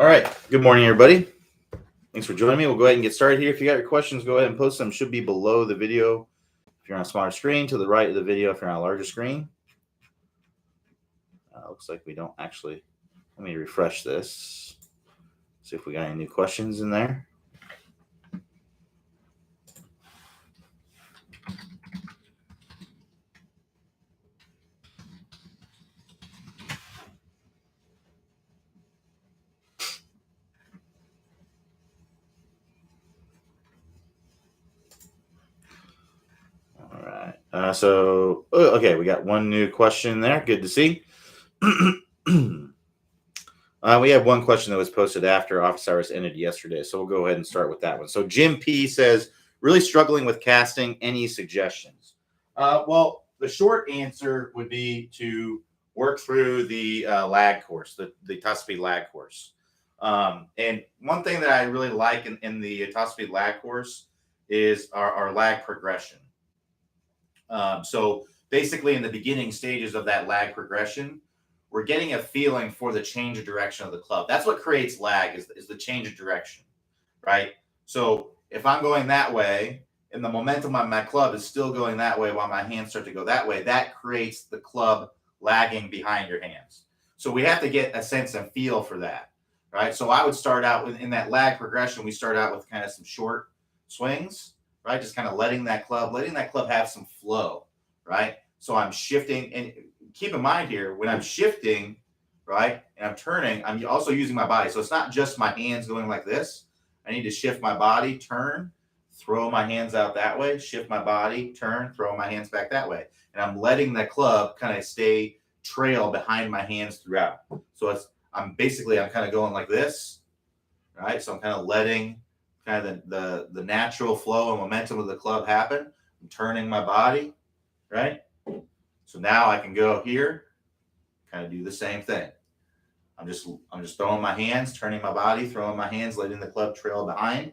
All right. Good morning, everybody. Thanks for joining me. We'll go ahead and get started here. If you got your questions, go ahead and post them. Should be below the video. If you're on a smaller screen, to the right of the video if you're on a larger screen. Looks like we don't actually. Let me refresh this. See if we got any new questions in there. All right. Okay, we got one new question there. Good to see. We have one question that was posted after office hours ended yesterday, so we'll go ahead and start with that one. So Jim P says, really struggling with casting. Any suggestions? Well, the short answer would be to work through the lag course, the top speed lag course. And one thing that I really like in the top speed lag course is our lag progression. So basically in the beginning stages of that lag progression, we're getting a feeling for the change of direction of the club. That's what creates lag is the change of direction, right? So if I'm going that way and the momentum on my club is still going that way while my hands start to go that way, that creates the club lagging behind your hands. So we have to get a sense and feel for that, right? So I would start out in that lag progression. We start out with kind of some short swings, right? Just kind of letting that club have some flow, right? So I'm shifting, and keep in mind here, when I'm shifting, right, and I'm turning, I'm also using my body. So it's not just my hands going like this. I need to shift my body, turn, throw my hands out that way, shift my body, turn, throw my hands back that way. And I'm letting the club kind of stay trail behind my hands throughout. So I'm kind of going like this, right? So I'm kind of letting kind of the natural flow and momentum of the club happen. I'm turning my body, right? So now I can go here, kind of do the same thing. I'm just throwing my hands, turning my body, throwing my hands, letting the club trail behind,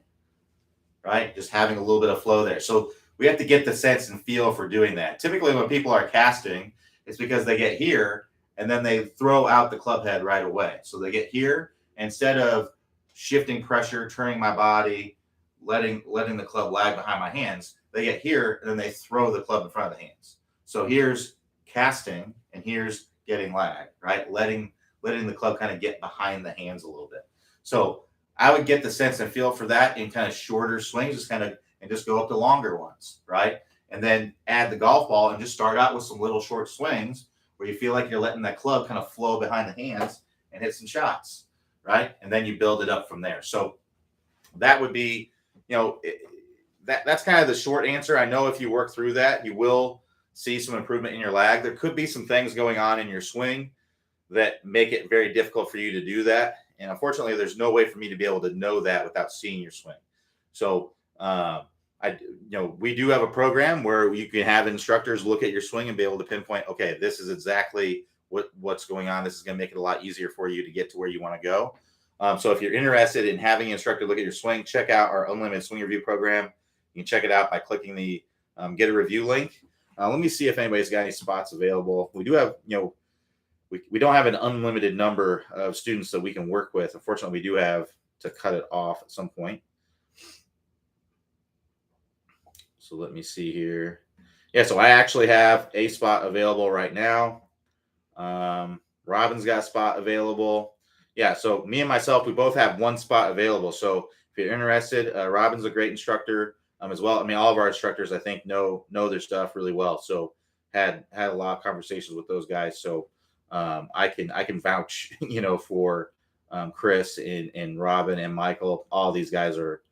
right? Just having a little bit of flow there. So we have to get the sense and feel for doing that. Typically when people are casting, it's because they get here and then they throw out the club head right away. So they get here, instead of shifting pressure, turning my body, letting the club lag behind my hands, they get here and then they throw the club in front of the hands. So here's casting and here's getting lag, right? Letting the club kind of get behind the hands a little bit. So I would get the sense and feel for that in kind of shorter swings, just go up to longer ones, right? And then add the golf ball and just start out with some little short swings where you feel like you're letting that club kind of flow behind the hands and hit some shots, right? And then you build it up from there. So that would be, that's kind of the short answer. I know if you work through that, you will see some improvement in your lag. There could be some things going on in your swing that make it very difficult for you to do that. And unfortunately, there's no way for me to be able to know that without seeing your swing. So, we do have a program where you can have instructors look at your swing and be able to pinpoint, okay, this is exactly what's going on. This is going to make it a lot easier for you to get to where you want to go. So if you're interested in having an instructor look at your swing, check out our unlimited swing review program. You can check it out by clicking the get a review link. Let me see if anybody's got any spots available. We do have, we don't have an unlimited number of students that we can work with. Unfortunately, we do have to cut it off at some point. So let me see here. Yeah, so I actually have a spot available right now. Robin's got a spot available. Yeah, so me and myself, we both have one spot available. So if you're interested, Robin's a great instructor as well. I mean, all of our instructors, I think, know their stuff really well. So had a lot of conversations with those guys. So I can vouch, for Chris and Robin and Michael. All these guys are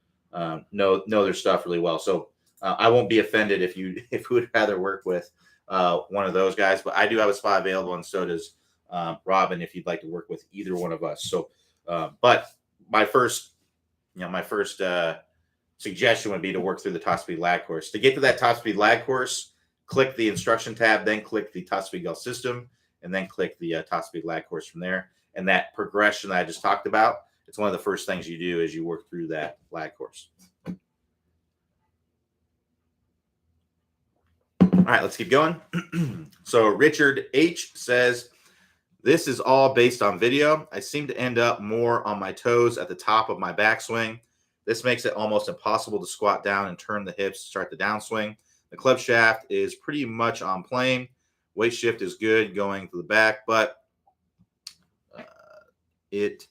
know their stuff really well. So I won't be offended if you would rather work with one of those guys. But I do have a spot available, and so does Robin, if you'd like to work with either one of us. So, but my first suggestion would be to work through the top speed lag course. To get to that top speed lag course, click the instruction tab, then click the top speed golf system, and then click the top speed lag course from there. And that progression that I just talked about, it's one of the first things you do as you work through that lag course. All right, let's keep going. So Richard H says, This is all based on video. I seem to end up more on my toes at the top of my backswing. This makes it almost impossible to squat down and turn the hips to start the downswing. The club shaft is pretty much on plane. Weight shift is good going to the back, but it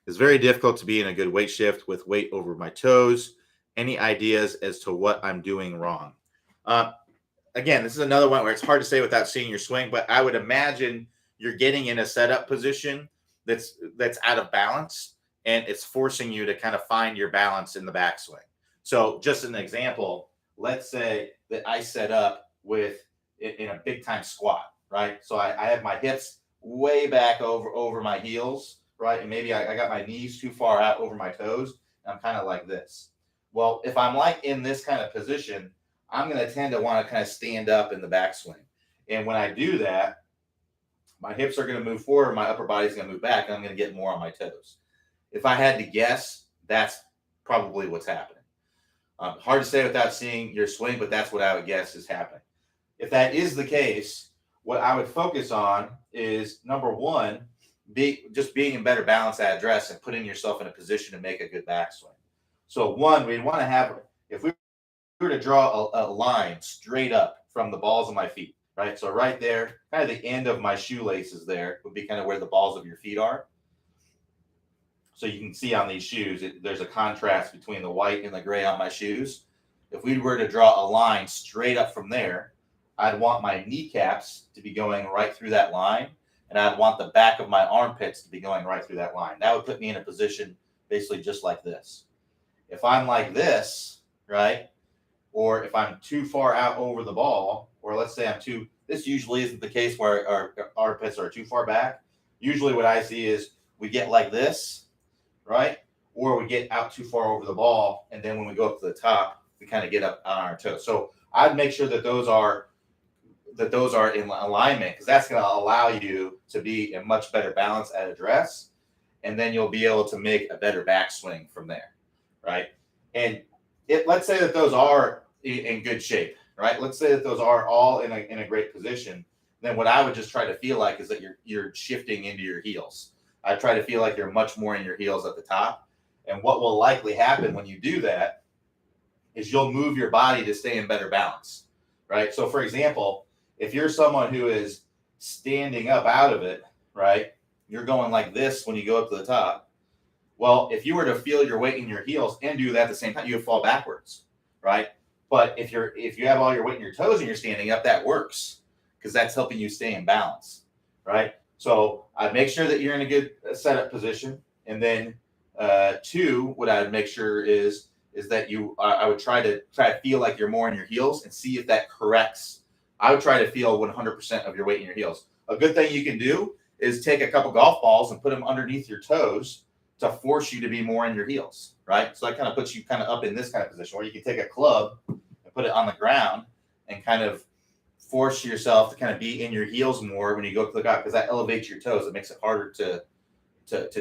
is very difficult to be in a good weight shift with weight over my toes. Any ideas as to what I'm doing wrong? Again, this is another one where it's hard to say without seeing your swing, but I would imagine you're getting in a setup position that's out of balance, and it's forcing you to kind of find your balance in the backswing. So just an example, let's say that I set up with in a big time squat, right? So I have my hips way back over my heels, right? And maybe I got my knees too far out over my toes. And I'm kind of like this. Well, if I'm like in this kind of position, I'm going to tend to want to kind of stand up in the backswing. And when I do that, my hips are going to move forward, my upper body's going to move back, and I'm going to get more on my toes. If I had to guess, that's probably what's happening. Hard to say without seeing your swing, but that's what I would guess is happening. If that is the case, what I would focus on is, number one, just being in better balance at address and putting yourself in a position to make a good backswing. So one, we'd want to have, if we were to draw a line straight up from the balls of my feet, right? So right there, kind of the end of my shoelaces there would be kind of where the balls of your feet are. So you can see on these shoes, there's a contrast between the white and the gray on my shoes. If we were to draw a line straight up from there, I'd want my kneecaps to be going right through that line, and I'd want the back of my armpits to be going right through that line. That would put me in a position basically just like this. If I'm like this, right, or if I'm too far out over the ball, or let's say this usually isn't the case where our armpits are too far back. Usually what I see is we get like this, right, or we get out too far over the ball, and then when we go up to the top, we kind of get up on our toes. So I'd make sure that those are in alignment, because that's going to allow you to be in much better balance at address, and then you'll be able to make a better backswing from there, right? And let's say that those are in good shape, right? Let's say that those are all in a great position. Then what I would just try to feel like is that you're shifting into your heels. I try to feel like you're much more in your heels at the top. And what will likely happen when you do that is you'll move your body to stay in better balance, right? So for example, if you're someone who is standing up out of it, right, you're going like this when you go up to the top. Well, if you were to feel your weight in your heels and do that at the same time, you would fall backwards, right? But if you have all your weight in your toes and you're standing up, that works, because that's helping you stay in balance, right? So I'd make sure that you're in a good setup position. And then two, what I would make sure is that I would try to feel like you're more in your heels and see if that corrects. I would try to feel 100% of your weight in your heels. A good thing you can do is take a couple golf balls and put them underneath your toes to force you to be more in your heels, right? So that kind of puts you kind of up in this kind of position, where you can take a club and put it on the ground and kind of force yourself to kind of be in your heels more when you go up to the golf, because that elevates your toes. It makes it harder to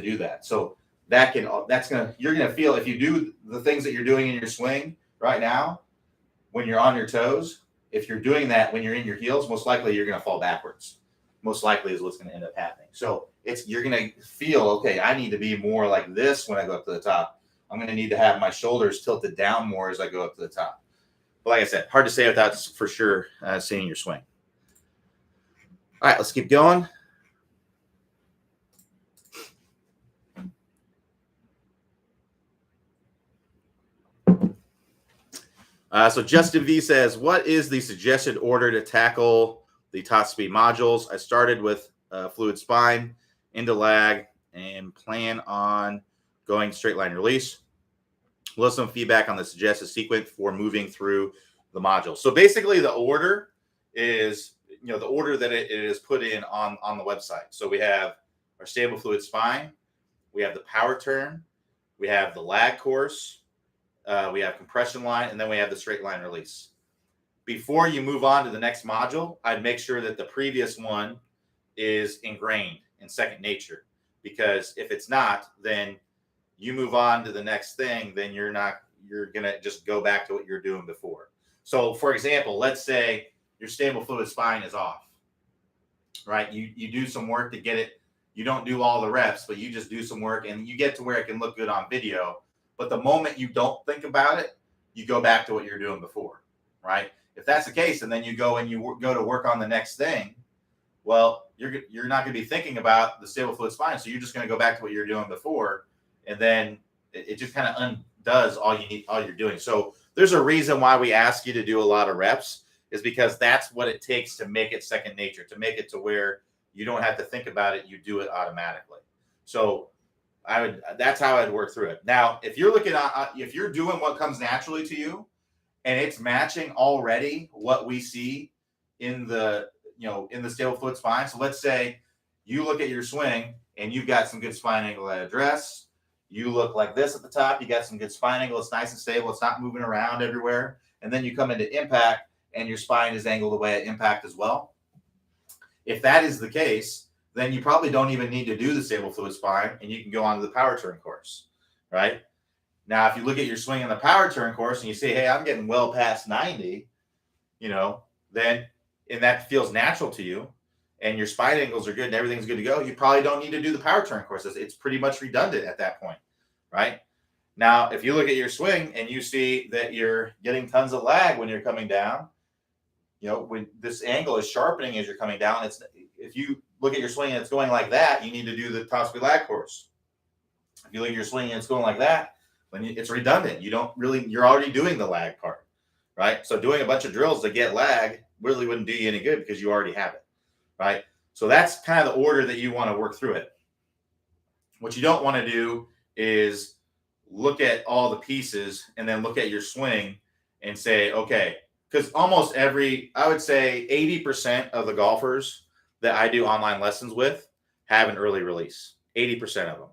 do that. So you're gonna feel, if you do the things that you're doing in your swing right now when you're on your toes, if you're doing that when you're in your heels, most likely you're gonna fall backwards. Most likely is what's gonna end up happening. So you're gonna feel, okay, I need to be more like this when I go up to the top. I'm gonna need to have my shoulders tilted down more as I go up to the top. But like I said, hard to say without for sure seeing your swing. All right, let's keep going. So Justin V says, what is the suggested order to tackle the top speed modules? I started with fluid spine into lag and plan on going straight line release. We'll have some feedback on the suggested sequence for moving through the modules. So basically the order is, the order that it is put in on the website. So we have our stable fluid spine, we have the power turn, we have the lag course, we have compression line, and then we have the straight line release. Before you move on to the next module, I'd make sure that the previous one is ingrained in second nature, because if it's not, then you move on to the next thing, then you're going to just go back to what you're doing before. So for example, let's say your stable fluid spine is off, right? You do some work to get it you don't do all the reps, but you just do some work and you get to where it can look good on video. But the moment you don't think about it, you go back to what you're doing before, right? If that's the case, and then you go and you go to work on the next thing, well, you're not going to be thinking about the stable fluid spine, so you're just going to go back to what you're doing before, and then it just kind of undoes all you're doing. So there's a reason why we ask you to do a lot of reps, is because that's what it takes to make it second nature, to make it to where you don't have to think about it, you do it automatically. So that's how I'd work through it. Now, if you're looking at, if you're doing what comes naturally to you and it's matching already what we see in the stable fluid spine. So let's say you look at your swing and you've got some good spine angle at address. You look like this at the top. You got some good spine angle. It's nice and stable. It's not moving around everywhere. And then you come into impact and your spine is angled away at impact as well. If that is the case, then you probably don't even need to do the stable fluid spine and you can go on to the power turn course, right? Now, if you look at your swing in the power turn course and you say, hey, I'm getting well past 90, then, and that feels natural to you and your spine angles are good and everything's good to go, you probably don't need to do the power turn courses. It's pretty much redundant at that point, right? Now, if you look at your swing and you see that you're getting tons of lag when you're coming down, when this angle is sharpening as you're coming down, if you look at your swing and it's going like that, you need to do the top speed lag course. If you look at your swing and it's going like that, then it's redundant. You're already doing the lag part, right? So doing a bunch of drills to get lag really wouldn't do you any good because you already have it, right? So that's kind of the order that you want to work through it. What you don't want to do is look at all the pieces and then look at your swing and say, okay, because almost I would say 80% of the golfers that I do online lessons with have an early release, 80% of them.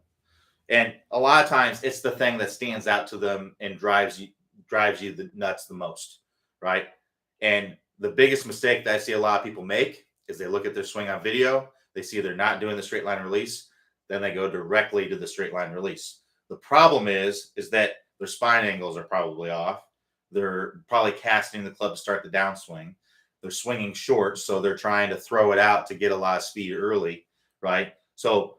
And a lot of times it's the thing that stands out to them and drives you the nuts the most, right? And the biggest mistake that I see a lot of people make is they look at their swing on video, they see they're not doing the straight line release, then they go directly to the straight line release. The problem is that their spine angles are probably off. They're probably casting the club to start the downswing. They're swinging short, so they're trying to throw it out to get a lot of speed early, right? So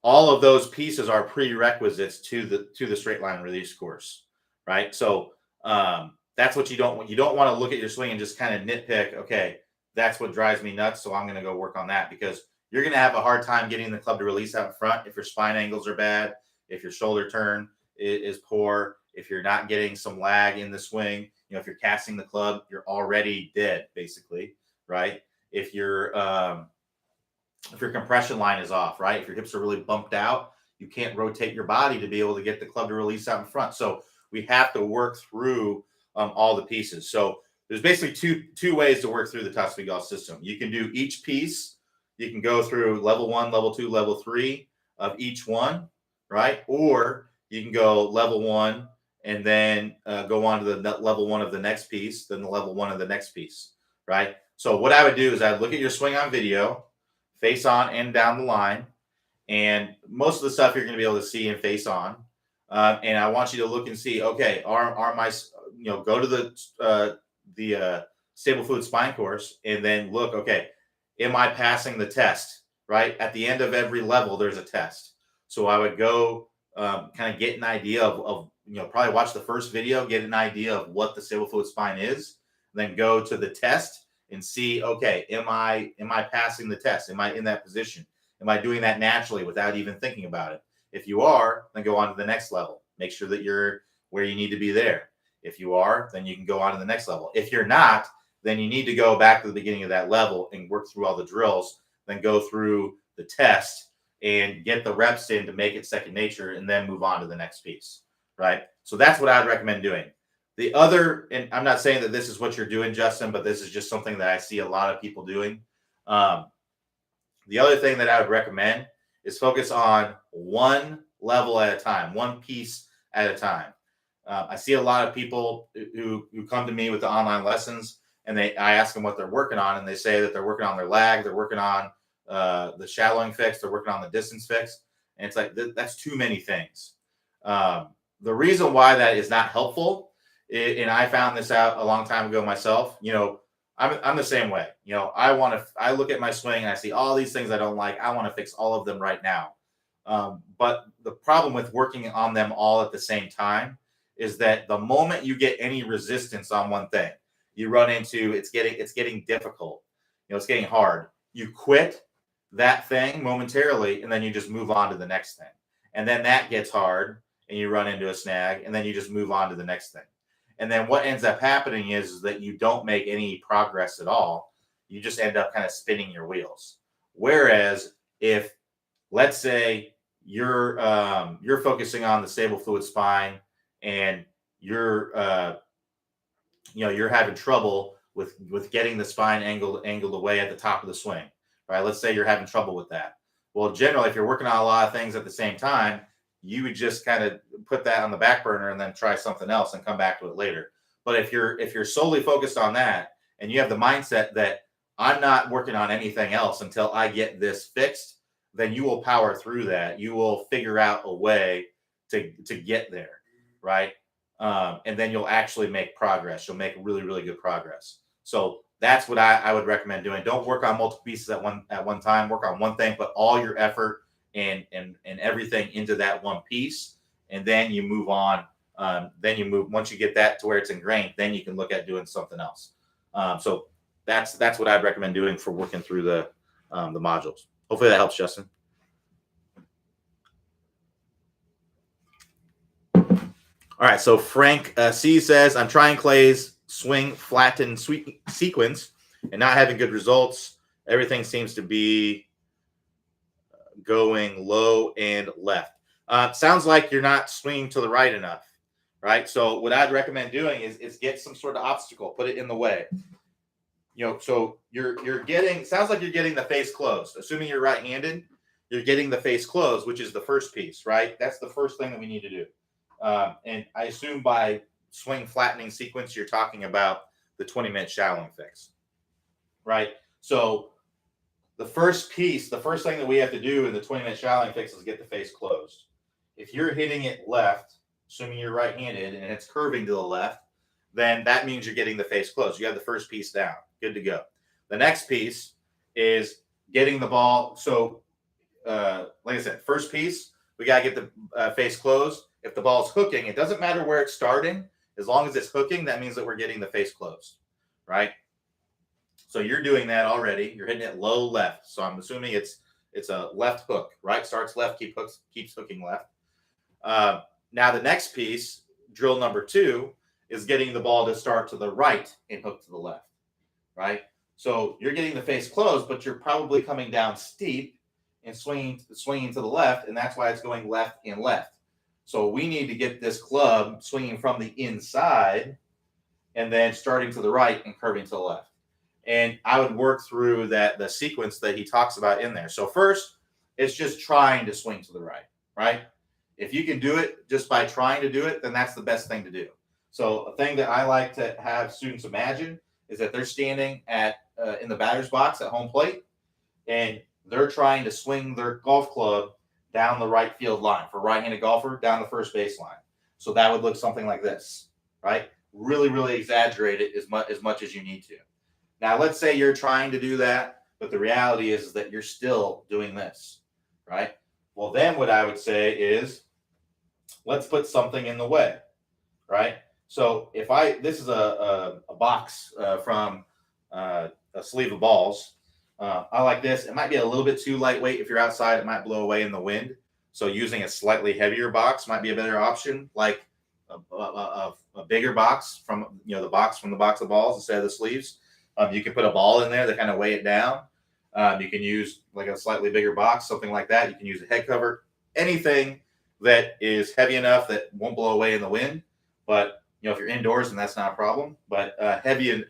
all of those pieces are prerequisites to the straight line release course, right? So that's what you don't want. You don't want to look at your swing and just kind of nitpick, okay, that's what drives me nuts, so I'm going to go work on that, because you're going to have a hard time getting the club to release out in front if your spine angles are bad, if your shoulder turn is poor, if you're not getting some lag in the swing, if you're casting the club, you're already dead, basically, right? If your compression line is off, right? If your hips are really bumped out, you can't rotate your body to be able to get the club to release out in front. So we have to work through all the pieces. So there's basically two ways to work through the top speed golf system. You can do each piece. You can go through level 1, level 2, level 3 of each one, right? Or you can go level 1 and then go on to the level 1 of the next piece, then the level 1 of the next piece, right? So what I would do is I'd look at your swing on video, face on and down the line, and most of the stuff you're going to be able to see in face on. And I want you to look and see, okay, are my, go to the stable fluid spine course and then look, okay, am I passing the test, right? At the end of every level, there's a test. So I would go kind of get an idea of probably watch the first video, get an idea of what the stable fluid spine is, then go to the test and see, okay, am I passing the test? Am I in that position? Am I doing that naturally without even thinking about it? If you are, then go on to the next level. Make sure that you're where you need to be there. If you are, then you can go on to the next level. If you're not, then you need to go back to the beginning of that level and work through all the drills, then go through the test and get the reps in to make it second nature, and then move on to the next piece, right? So that's what I'd recommend doing. The other, and I'm not saying that this is what you're doing, Justin, but this is just something that I see a lot of people doing. The other thing that I would recommend is focus on one level at a time, one piece at a time. I see a lot of people who come to me with the online lessons, and I ask them what they're working on, and they say that they're working on their lag, they're working on the shallowing fix, they're working on the distance fix, and it's like that's too many things. The reason why that is not helpful, and I found this out a long time ago myself, I'm the same way. I look at my swing and I see all these things I don't like. I want to fix all of them right now. But the problem with working on them all at the same time is that the moment you get any resistance on one thing, you run into it's getting difficult. It's getting hard. You quit that thing momentarily, and then you just move on to the next thing. And then that gets hard, and you run into a snag, and then you just move on to the next thing. And then what ends up happening is that you don't make any progress at all. You just end up kind of spinning your wheels. Whereas if, let's say, you're focusing on the stable fluid spine, and you're having trouble with getting the spine angled away at the top of the swing, right? Let's say you're having trouble with that. Well, generally, if you're working on a lot of things at the same time, you would just kind of put that on the back burner and then try something else and come back to it later. But if you're solely focused on that, and you have the mindset that I'm not working on anything else until I get this fixed, then you will power through that. You will figure out a way to get there, right? And then you'll actually make progress. You'll make really, really good progress. So that's what I would recommend doing. Don't work on multiple pieces at one time. Work on one thing, put all your effort and everything into that one piece, and then you move on. Then you move, once you get that to where it's ingrained, then you can look at doing something else. So that's what I'd recommend doing for working through the modules. Hopefully that helps, Justin. All right, so Frank C says, I'm trying Clay's swing flattened sequence and not having good results. Everything seems to be going low and left. Sounds like you're not swinging to the right enough, right? So what I'd recommend doing is get some sort of obstacle, put it in the way. So you're getting, sounds like you're getting the face closed. Assuming you're right-handed, you're getting the face closed, which is the first piece, right? That's the first thing that we need to do. And I assume by swing flattening sequence, you're talking about the 20-minute shallowing fix, right? So the first piece, the first thing that we have to do in the 20-minute shallowing fix is get the face closed. If you're hitting it left, assuming you're right-handed and it's curving to the left, then that means you're getting the face closed. You have the first piece down. Good to go. The next piece is getting the ball. So, like I said, first piece, we got to get the face closed. If the ball's hooking, it doesn't matter where it's starting. As long as it's hooking, that means that we're getting the face closed, right? So you're doing that already. You're hitting it low left. So I'm assuming it's a left hook, right? Starts left, keeps hooking left. Now the next piece, drill number 2, is getting the ball to start to the right and hook to the left, right? So you're getting the face closed, but you're probably coming down steep and swinging to the left, and that's why it's going left and left. So we need to get this club swinging from the inside and then starting to the right and curving to the left. And I would work through the sequence that he talks about in there. So first, it's just trying to swing to the right, right? If you can do it just by trying to do it, then that's the best thing to do. So a thing that I like to have students imagine is that they're standing in the batter's box at home plate, and they're trying to swing their golf club down the right field line. For a right-handed golfer, down the first base line. So that would look something like this, right? Really, really exaggerate it as much as you need to. Now, let's say you're trying to do that, but the reality is that you're still doing this, right? Well, then what I would say is, let's put something in the way, right? So if this is a box from a sleeve of balls. I like this. It might be a little bit too lightweight. If you're outside, it might blow away in the wind. So using a slightly heavier box might be a better option, like a bigger box from the box of balls instead of the sleeves. You can put a ball in there to kind of weigh it down. You can use like a slightly bigger box, something like that. You can use a head cover, anything that is heavy enough that won't blow away in the wind. But if you're indoors, then that's not a problem. But heavy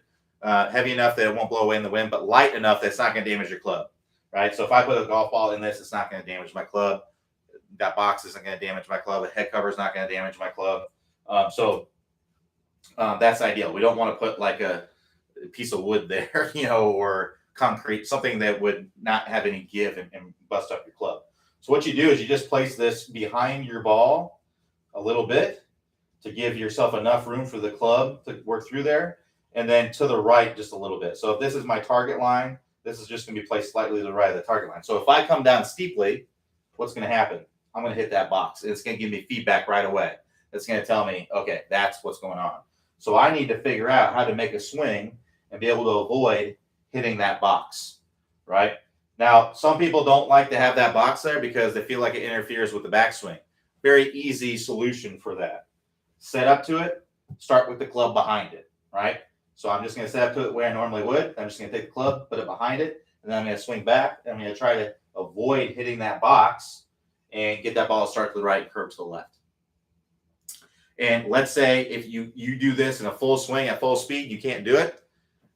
enough that it won't blow away in the wind, but light enough that it's not going to damage your club, right? So if I put a golf ball in this, it's not going to damage my club. That box isn't going to damage my club. A head cover is not going to damage my club. So that's ideal. We don't want to put like a piece of wood there, or concrete, something that would not have any give and bust up your club. So what you do is you just place this behind your ball a little bit to give yourself enough room for the club to work through there. and then to the right just a little bit. So if this is my target line, this is just going to be placed slightly to the right of the target line. So if I come down steeply, what's going to happen? I'm going to hit that box. It's going to give me feedback right away. It's going to tell me, okay, that's what's going on. So I need to figure out how to make a swing and be able to avoid hitting that box, right? Now, some people don't like to have that box there because they feel like it interferes with the backswing. Very easy solution for that. Set up to it, start with the club behind it, right? So I'm just going to set up to it where I normally would. I'm just going to take the club, put it behind it, and then I'm going to swing back. And I'm going to try to avoid hitting that box and get that ball to start to the right and curve to the left. And let's say if you do this in a full swing at full speed, you can't do it,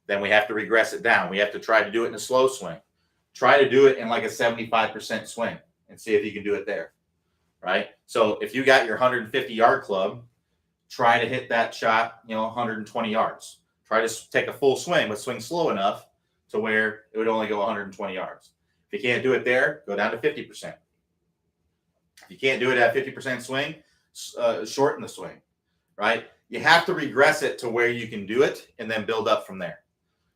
then we have to regress it down. We have to try to do it in a slow swing. Try to do it in like a 75% swing and see if you can do it there, right? So if you got your 150-yard club, try to hit that shot, 120 yards. Try to take a full swing, but swing slow enough to where it would only go 120 yards. If you can't do it there, go down to 50%. If you can't do it at 50% swing, shorten the swing, right? You have to regress it to where you can do it and then build up from there,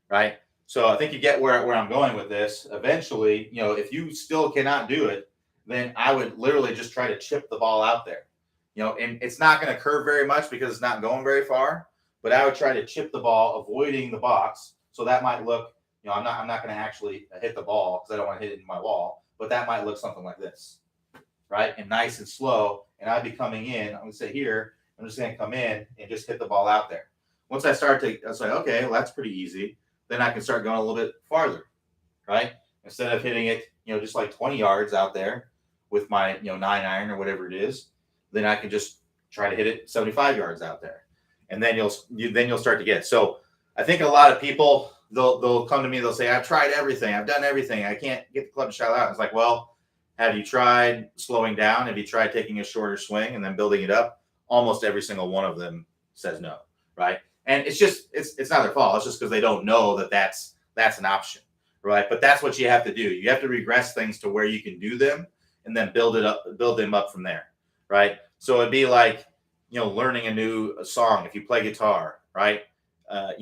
right? So I think you get where I'm going with this. Eventually, if you still cannot do it, then I would literally just try to chip the ball out there. And it's not going to curve very much because it's not going very far, but I would try to chip the ball, avoiding the box. So that might look, I'm not going to actually hit the ball because I don't want to hit it in my wall, but that might look something like this, right? And nice and slow. And I'd be coming in, I'm going to say here, I'm just going to come in and just hit the ball out there. Once I start to, I was like, okay, well, that's pretty easy. Then I can start going a little bit farther, right? Instead of hitting it, just like 20 yards out there with my, 9-iron or whatever it is, then I can just try to hit it 75 yards out there. And then you'll start to get it. So I think a lot of people, they'll come to me, they'll say, I've tried everything. I've done everything. I can't get the club to shot out. It's like, well, have you tried slowing down? Have you tried taking a shorter swing and then building it up? Almost every single one of them says no, right? And it's just, it's not their fault. It's just because they don't know that that's an option, right? But that's what you have to do. You have to regress things to where you can do them and then build them up from there, right? So it'd be like, learning a new song. If you play guitar, right? If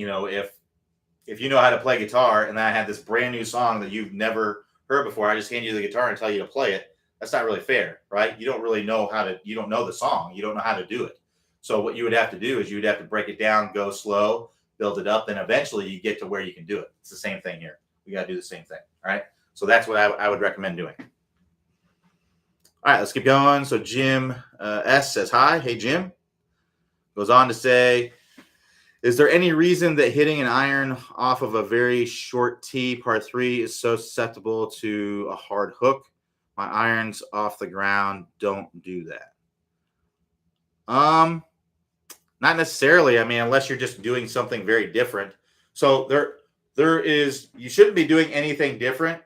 you know how to play guitar and then I have this brand new song that you've never heard before, I just hand you the guitar and tell you to play it. That's not really fair, right? You don't really know you don't know the song. You don't know how to do it. So what you would have to do is you would have to break it down, go slow, build it up, then eventually you get to where you can do it. It's the same thing here. We got to do the same thing, all right? So that's what I would recommend doing. All right, let's keep going. So Jim S says, hi. Hey, Jim. Goes on to say, is there any reason that hitting an iron off of a very short tee, par 3, is so susceptible to a hard hook? My irons off the ground don't do that. Not necessarily. I mean, unless you're just doing something very different. So you shouldn't be doing anything different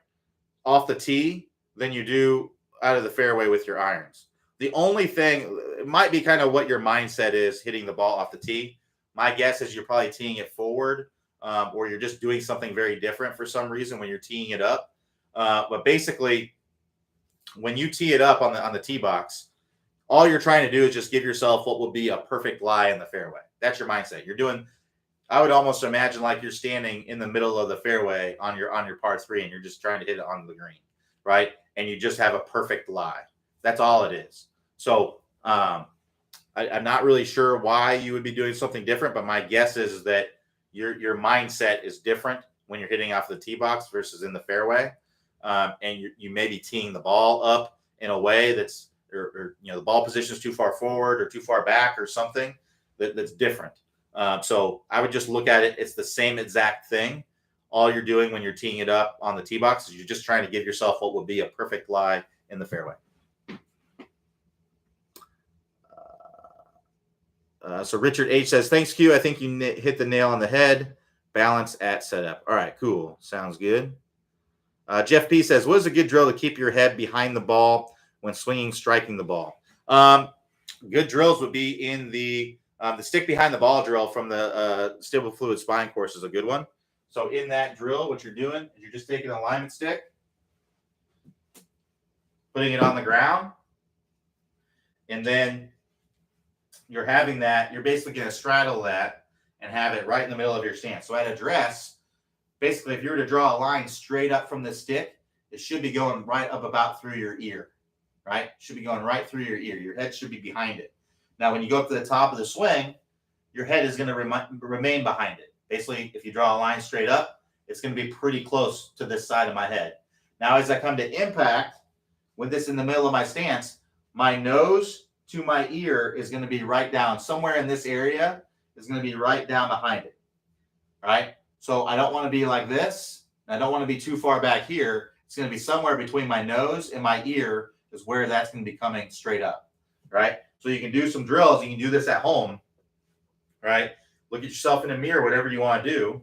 off the tee than you do out of the fairway with your irons. The only thing, it might be kind of what your mindset is hitting the ball off the tee. My guess is you're probably teeing it forward, or you're just doing something very different for some reason when you're teeing it up. But basically, when you tee it up on the tee box, all you're trying to do is just give yourself what will be a perfect lie in the fairway. That's your mindset. You're doing, I would almost imagine like you're standing in the middle of the fairway on your par 3, and you're just trying to hit it onto the green, right? And you just have a perfect lie. That's all it is. So I'm not really sure why you would be doing something different, but my guess is that your mindset is different when you're hitting off the tee box versus in the fairway, and you may be teeing the ball up in a way that's, or the ball position is too far forward or too far back or something that's different. So I would just look at it. It's the same exact thing. All you're doing when you're teeing it up on the tee box is you're just trying to give yourself what would be a perfect lie in the fairway. So Richard H says, thanks, Q. I think you hit the nail on the head. Balance at setup. All right, cool. Sounds good. Jeff P says, what is a good drill to keep your head behind the ball when swinging, striking the ball? Good drills would be in the stick behind the ball drill from the stable fluid spine course is a good one. So in that drill, what you're doing is you're just taking an alignment stick, putting it on the ground, and then you're having that, you're basically going to straddle that and have it right in the middle of your stance. So at address, basically, if you were to draw a line straight up from the stick, it should be going right up about through your ear, right? Should be going right through your ear. Your head should be behind it. Now, when you go up to the top of the swing, your head is going to remain behind it. Basically, if you draw a line straight up, it's going to be pretty close to this side of my head. Now, as I come to impact, with this in the middle of my stance, my nose to my ear is going to be right down. Somewhere in this area is going to be right down behind it, right? So I don't want to be like this. I don't want to be too far back here. It's going to be somewhere between my nose and my ear is where that's going to be coming straight up, right? So you can do some drills. You can do this at home, right? Look at yourself in the mirror, whatever you want to do.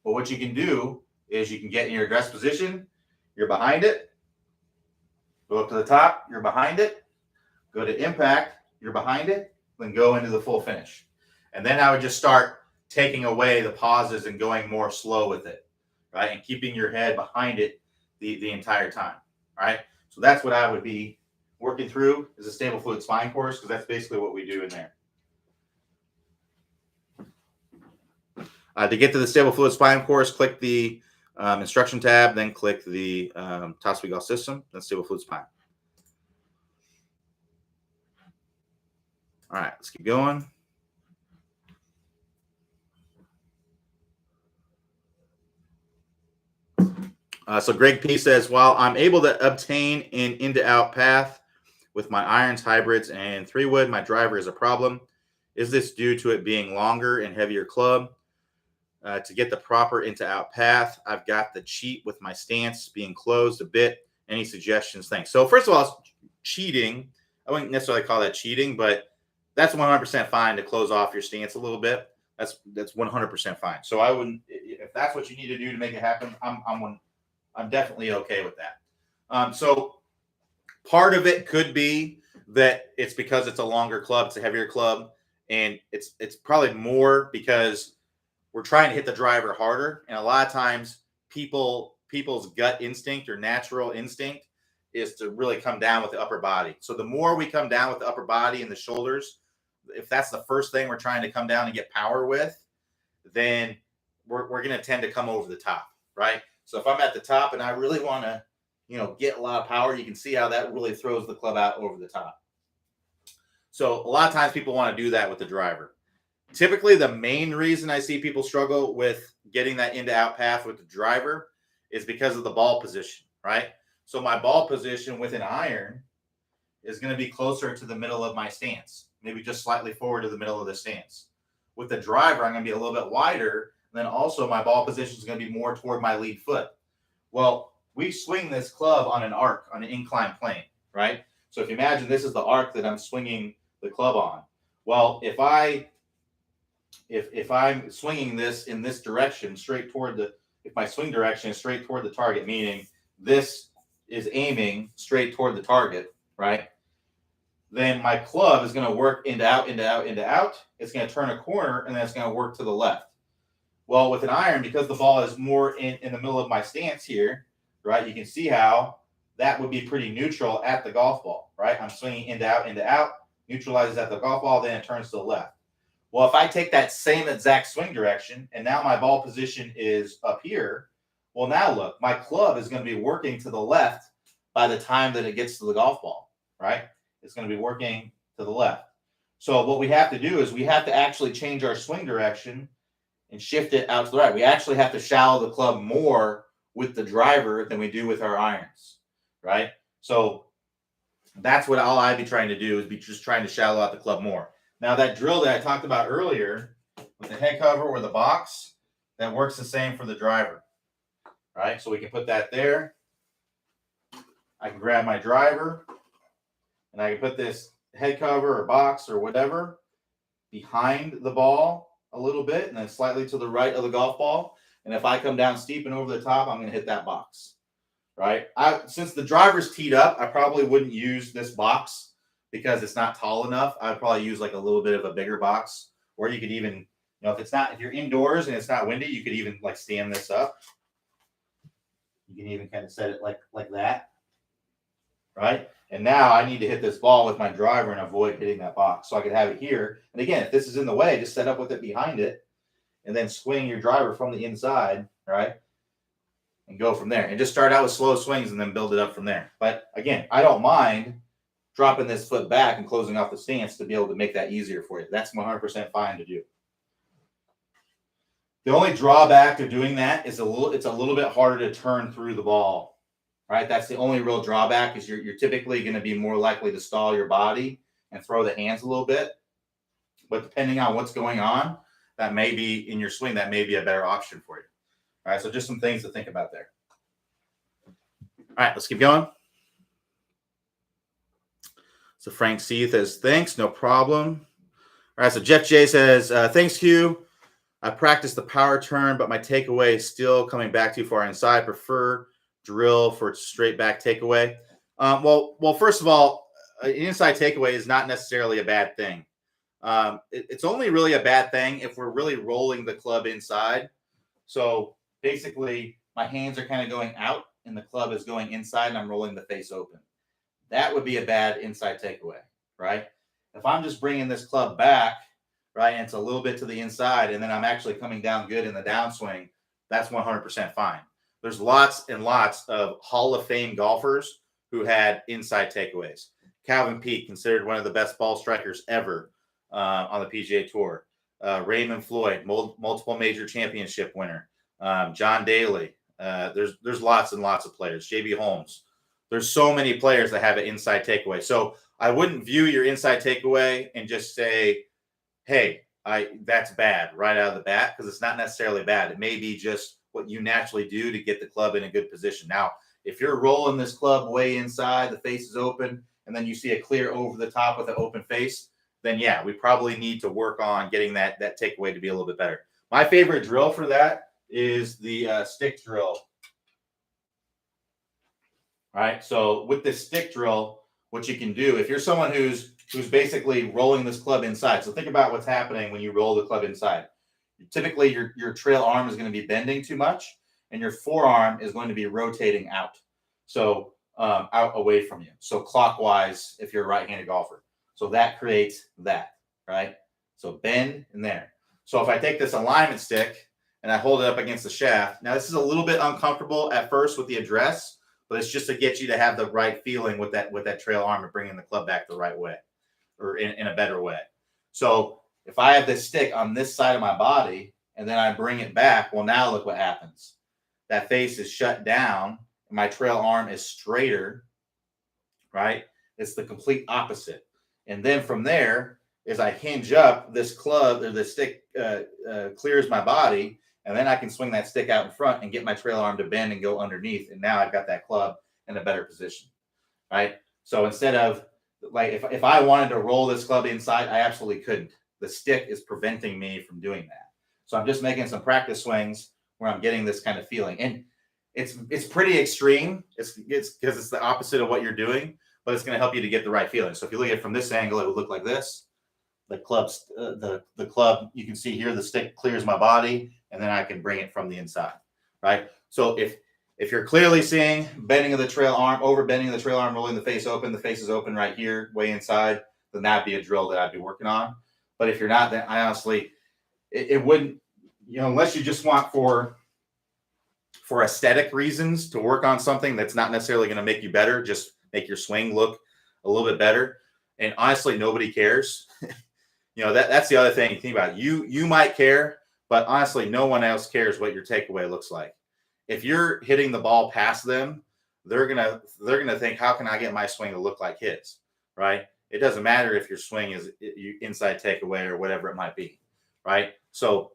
But what you can do is you can get in your address position. You're behind it. Go up to the top. You're behind it. Go to impact. You're behind it. Then go into the full finish. And then I would just start taking away the pauses and going more slow with it, right? And keeping your head behind it the entire time, right? So that's what I would be working through is a stable fluid spine course, because that's basically what we do in there. To get to the stable fluid spine course, click the instruction tab, then click the Top Golf System, then stable fluid spine. All right, let's keep going. So Greg P says, while I'm able to obtain an in-to-out path with my irons, hybrids, and 3-wood, my driver is a problem. Is this due to it being longer and heavier club? To get the proper into-out path, I've got the cheat with my stance being closed a bit. Any suggestions? Thanks. So first of all, cheating, I wouldn't necessarily call that cheating, but that's 100% fine to close off your stance a little bit. That's 100% fine. So I wouldn't, if that's what you need to do to make it happen, I'm definitely okay with that. So part of it could be that it's because it's a longer club, it's a heavier club, and it's probably more because we're trying to hit the driver harder. And a lot of times people's gut instinct or natural instinct is to really come down with the upper body. So the more we come down with the upper body and the shoulders, if that's the first thing we're trying to come down and get power with, then we're going to tend to come over the top, right? So if I'm at the top and I really want to, get a lot of power, you can see how that really throws the club out over the top. So a lot of times people want to do that with the driver. Typically, the main reason I see people struggle with getting that into-out path with the driver is because of the ball position, right? So my ball position with an iron is going to be closer to the middle of my stance, maybe just slightly forward to the middle of the stance. With the driver, I'm going to be a little bit wider. And then also my ball position is going to be more toward my lead foot. Well, we swing this club on an arc, on an inclined plane, right? So if you imagine this is the arc that I'm swinging the club on. Well, if I'm swinging this in this direction, if my swing direction is straight toward the target, meaning this is aiming straight toward the target, right? Then my club is going to work into out, into out, into out. It's going to turn a corner, and then it's going to work to the left. Well, with an iron, because the ball is more in the middle of my stance here, right, you can see how that would be pretty neutral at the golf ball, right? I'm swinging into out, neutralizes at the golf ball, then it turns to the left. Well, if I take that same exact swing direction, and now my ball position is up here, well, now look, my club is going to be working to the left by the time that it gets to the golf ball, right? It's going to be working to the left. So what we have to do is we have to actually change our swing direction and shift it out to the right. We actually have to shallow the club more with the driver than we do with our irons, right? So that's what all I'd be trying to do is be just trying to shallow out the club more. Now that drill that I talked about earlier with the head cover or the box, that works the same for the driver, right? So we can put that there. I can grab my driver and I can put this head cover or box or whatever behind the ball a little bit and then slightly to the right of the golf ball. And if I come down steep and over the top, I'm going to hit that box, right? Since the driver's teed up, I probably wouldn't use this box because it's not tall enough. I'd probably use like a little bit of a bigger box, or you could even, if you're indoors and it's not windy, you could even like stand this up. You can even kind of set it like that, right? And now I need to hit this ball with my driver and avoid hitting that box. So I could have it here. And again, if this is in the way, just set up with it behind it. and then swing your driver from the inside, right? And go from there. And just start out with slow swings and then build it up from there. But again, I don't mind dropping this foot back and closing off the stance to be able to make that easier for you. That's 100% fine to do. The only drawback to doing that is it's a little bit harder to turn through the ball, right? That's the only real drawback is you're typically going to be more likely to stall your body and throw the hands a little bit. But depending on what's going on, that may be in your swing, that may be a better option for you. All right, so just some things to think about there. All right, let's keep going. So Frank C says, thanks, no problem. All right, so Jeff J says, thanks, Hugh. I practiced the power turn, but my takeaway is still coming back too far inside. I prefer drill for straight back takeaway. Well, first of all, an inside takeaway is not necessarily a bad thing. It's only really a bad thing if we're really rolling the club inside. So basically, my hands are kind of going out and the club is going inside and I'm rolling the face open. That would be a bad inside takeaway, right? If I'm just bringing this club back, right, and it's a little bit to the inside, and then I'm actually coming down good in the downswing, that's 100% fine. There's lots and lots of Hall of Fame golfers who had inside takeaways. Calvin Peake, considered one of the best ball strikers ever on the PGA Tour. Raymond Floyd, multiple major championship winner. John Daly. There's lots and lots of players. J.B. Holmes. There's so many players that have an inside takeaway. So I wouldn't view your inside takeaway and just say, hey, that's bad right out of the bat, because it's not necessarily bad. It may be just what you naturally do to get the club in a good position. Now, if you're rolling this club way inside, the face is open, and then you see a clear over the top with an open face, then yeah, we probably need to work on getting that takeaway to be a little bit better. My favorite drill for that is the stick drill. All right, so with this stick drill, what you can do, if you're someone who's basically rolling this club inside, so think about what's happening when you roll the club inside. Typically, your trail arm is going to be bending too much, and your forearm is going to be rotating out, so out away from you. So clockwise, if you're a right-handed golfer. So that creates that, right? So bend in there. So if I take this alignment stick and I hold it up against the shaft, now this is a little bit uncomfortable at first with the address, but it's just to get you to have the right feeling with that trail arm and bringing the club back the right way, or in a better way. So if I have this stick on this side of my body and then I bring it back, well, now look what happens. That face is shut down and my trail arm is straighter, right? It's the complete opposite. And then from there, as I hinge up, this club or the stick clears my body, and then I can swing that stick out in front and get my trail arm to bend and go underneath. And now I've got that club in a better position, right? So instead of, like, if I wanted to roll this club inside, I absolutely couldn't. The stick is preventing me from doing that. So I'm just making some practice swings where I'm getting this kind of feeling. And it's pretty extreme. It's because it's the opposite of what you're doing, but it's going to help you to get the right feeling. So if you look at it from this angle, it would look like this. The club's the club, you can see here, the stick clears my body, and then I can bring it from the inside, right? So if you're clearly seeing bending of the trail arm, over bending of the trail arm, rolling the face is open right here, way inside, then that'd be a drill that I'd be working on. But if you're not, then I honestly, it wouldn't, unless you just want for aesthetic reasons to work on something that's not necessarily going to make you better, just make your swing look a little bit better. And honestly, nobody cares. That's the other thing you think about. You might care, but honestly, no one else cares what your takeaway looks like. If you're hitting the ball past them, they're gonna think, how can I get my swing to look like his, right? It doesn't matter if your swing is inside takeaway or whatever it might be, right? So,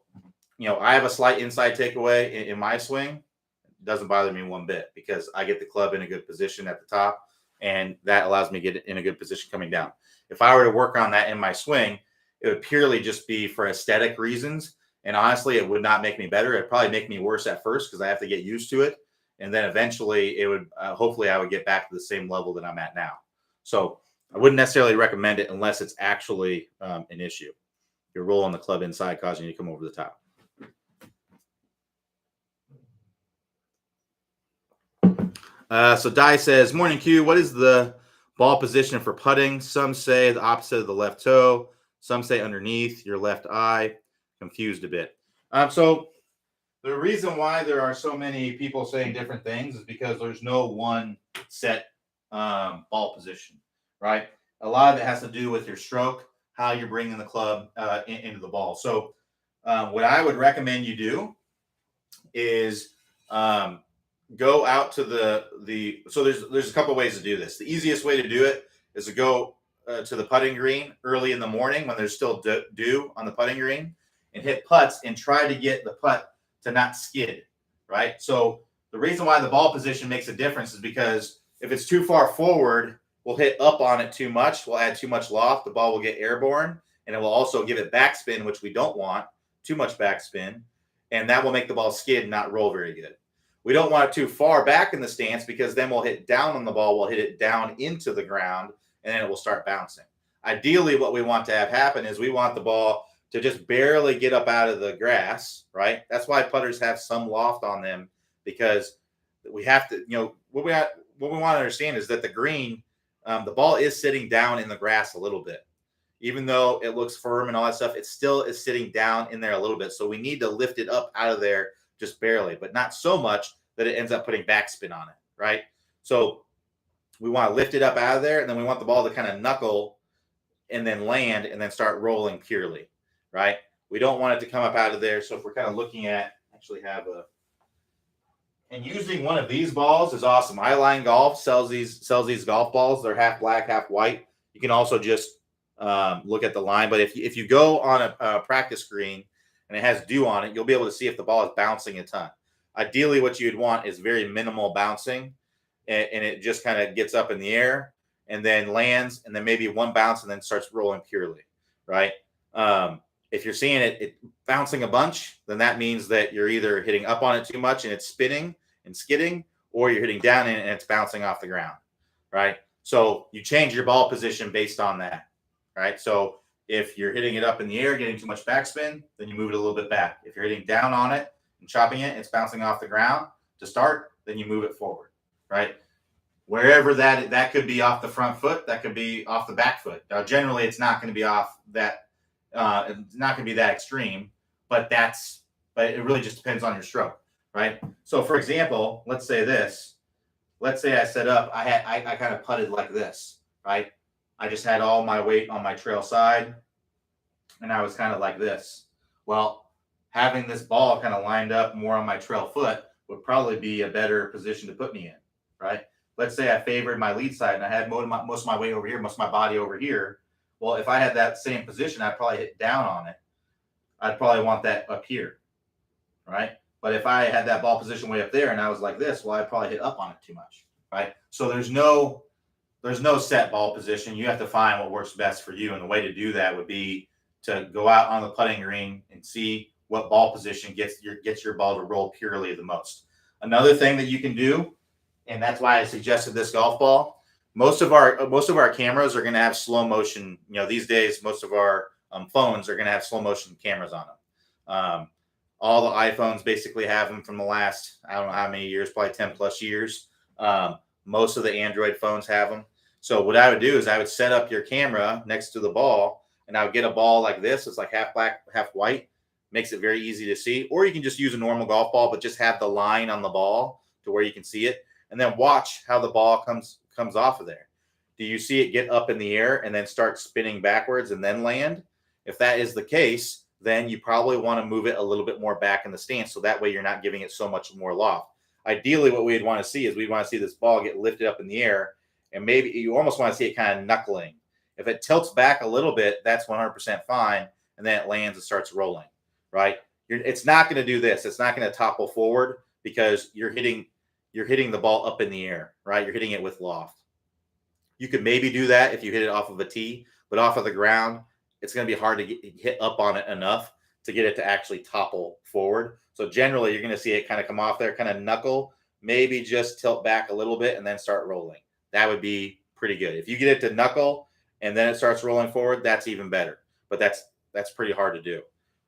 I have a slight inside takeaway in my swing. It doesn't bother me one bit because I get the club in a good position at the top, and that allows me to get in a good position coming down. If I were to work on that in my swing, it would purely just be for aesthetic reasons. And honestly, it would not make me better. It'd probably make me worse at first because I have to get used to it. And then eventually it would, hopefully I would get back to the same level that I'm at now. So I wouldn't necessarily recommend it unless it's actually an issue. You're rolling the club inside, causing you to come over the top. So Di says, morning Q, what is the ball position for putting? Some say the opposite of the left toe. Some say underneath your left eye. Confused a bit. So the reason why there are so many people saying different things is because there's no one set ball position, right? A lot of it has to do with your stroke, how you're bringing the club into the ball. So what I would recommend you do is um, go out to the. So there's a couple ways to do this. The easiest way to do it is to go to the putting green early in the morning when there's still dew on the putting green and hit putts and try to get the putt to not skid, right? So the reason why the ball position makes a difference is because if it's too far forward, we'll hit up on it too much. We'll add too much loft. The ball will get airborne, and it will also give it backspin, which we don't want, too much backspin, and that will make the ball skid and not roll very good. We don't want it too far back in the stance because then we'll hit down on the ball. We'll hit it down into the ground, and then it will start bouncing. Ideally, what we want to have happen is we want the ball to just barely get up out of the grass, right? That's why putters have some loft on them, because we have to, what we want to understand is that the green, the ball is sitting down in the grass a little bit. Even though it looks firm and all that stuff, it still is sitting down in there a little bit. So we need to lift it up out of there just barely, but not so much that it ends up putting backspin on it, right? So we want to lift it up out of there, and then we want the ball to kind of knuckle and then land and then start rolling purely, right? We don't want it to come up out of there. So if we're kind of looking at, actually have a, and using one of these balls is awesome. Eyeline Golf sells these golf balls. They're half black, half white. You can also just look at the line. But if you go on a practice green and it has dew on it, you'll be able to see if the ball is bouncing a ton. Ideally, what you'd want is very minimal bouncing, and it just kind of gets up in the air and then lands, and then maybe one bounce and then starts rolling purely, right? If you're seeing it bouncing a bunch, then that means that you're either hitting up on it too much and it's spinning and skidding, or you're hitting down in it and it's bouncing off the ground, right? So you change your ball position based on that, right? So if you're hitting it up in the air, getting too much backspin, then you move it a little bit back. If you're hitting down on it and chopping it, it's bouncing off the ground to start, then you move it forward, right? Wherever that could be off the front foot, that could be off the back foot. Now, generally, it's not going to be off that. It's not going to be that extreme, but it really just depends on your stroke, right? So, for example, let's say this. Let's say I set up. I kind of putted like this, right? I just had all my weight on my trail side, and I was kind of like this. Well, having this ball kind of lined up more on my trail foot would probably be a better position to put me in, right? Let's say I favored my lead side and I had most of my weight over here, most of my body over here. Well, if I had that same position, I'd probably hit down on it. I'd probably want that up here, right? But if I had that ball position way up there and I was like this, well, I'd probably hit up on it too much, right? So there's no set ball position. You have to find what works best for you, and the way to do that would be to go out on the putting green and see what ball position gets your ball to roll purely the most. Another thing that you can do, and that's why I suggested this golf ball. Most of our cameras are going to have slow motion. These days, most of our phones are going to have slow motion cameras on them. All the iPhones basically have them from the last, I don't know how many years, probably 10 plus years. Most of the Android phones have them. So what I would do is I would set up your camera next to the ball, and I would get a ball like this. It's like half black, half white. Makes it very easy to see. Or you can just use a normal golf ball, but just have the line on the ball to where you can see it. And then watch how the ball comes off of there. Do you see it get up in the air and then start spinning backwards and then land? If that is the case, then you probably want to move it a little bit more back in the stance, so that way you're not giving it so much more loft. Ideally, what we'd want to see is we'd want to see this ball get lifted up in the air, and maybe you almost want to see it kind of knuckling. If it tilts back a little bit, that's 100% fine, and then it lands and starts rolling, right? It's not going to do this. It's not going to topple forward because you're hitting the ball up in the air, right? You're hitting it with loft. You could maybe do that if you hit it off of a tee, but off of the ground, it's going to be hard to hit up on it enough to get it to actually topple forward. So generally, you're going to see it kind of come off there, kind of knuckle, maybe just tilt back a little bit and then start rolling. That would be pretty good. If you get it to knuckle and then it starts rolling forward, that's even better. But that's pretty hard to do.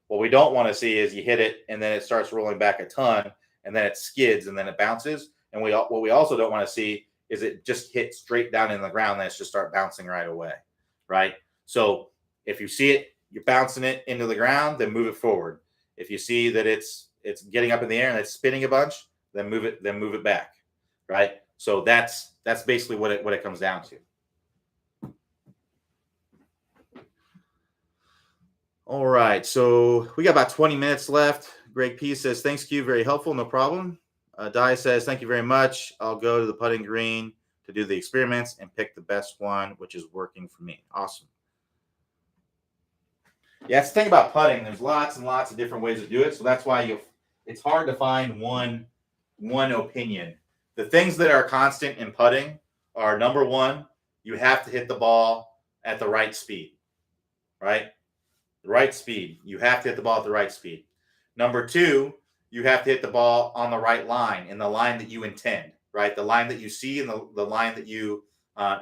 What we don't want to see is you hit it and then it starts rolling back a ton, and then it skids and then it bounces. And what we also don't want to see is it just hit straight down in the ground and it's just start bouncing right away, right? So if you see it, you're bouncing it into the ground, then move it forward. If you see that it's getting up in the air and it's spinning a bunch, then move it back, right? So that's basically what it comes down to. All right, so we got about 20 minutes left. Greg P says, thanks, Q. Very helpful. No problem. Di says, thank you very much. I'll go to the putting green to do the experiments and pick the best one, which is working for me. Awesome. Yeah, it's the thing about putting. There's lots and lots of different ways to do it. So that's why it's hard to find one opinion. The things that are constant in putting are, number one, you have to hit the ball at the right speed, right? The right speed. You have to hit the ball at the right speed. Number two, you have to hit the ball on the right line, in the line that you intend, right? The line that you see and the line that you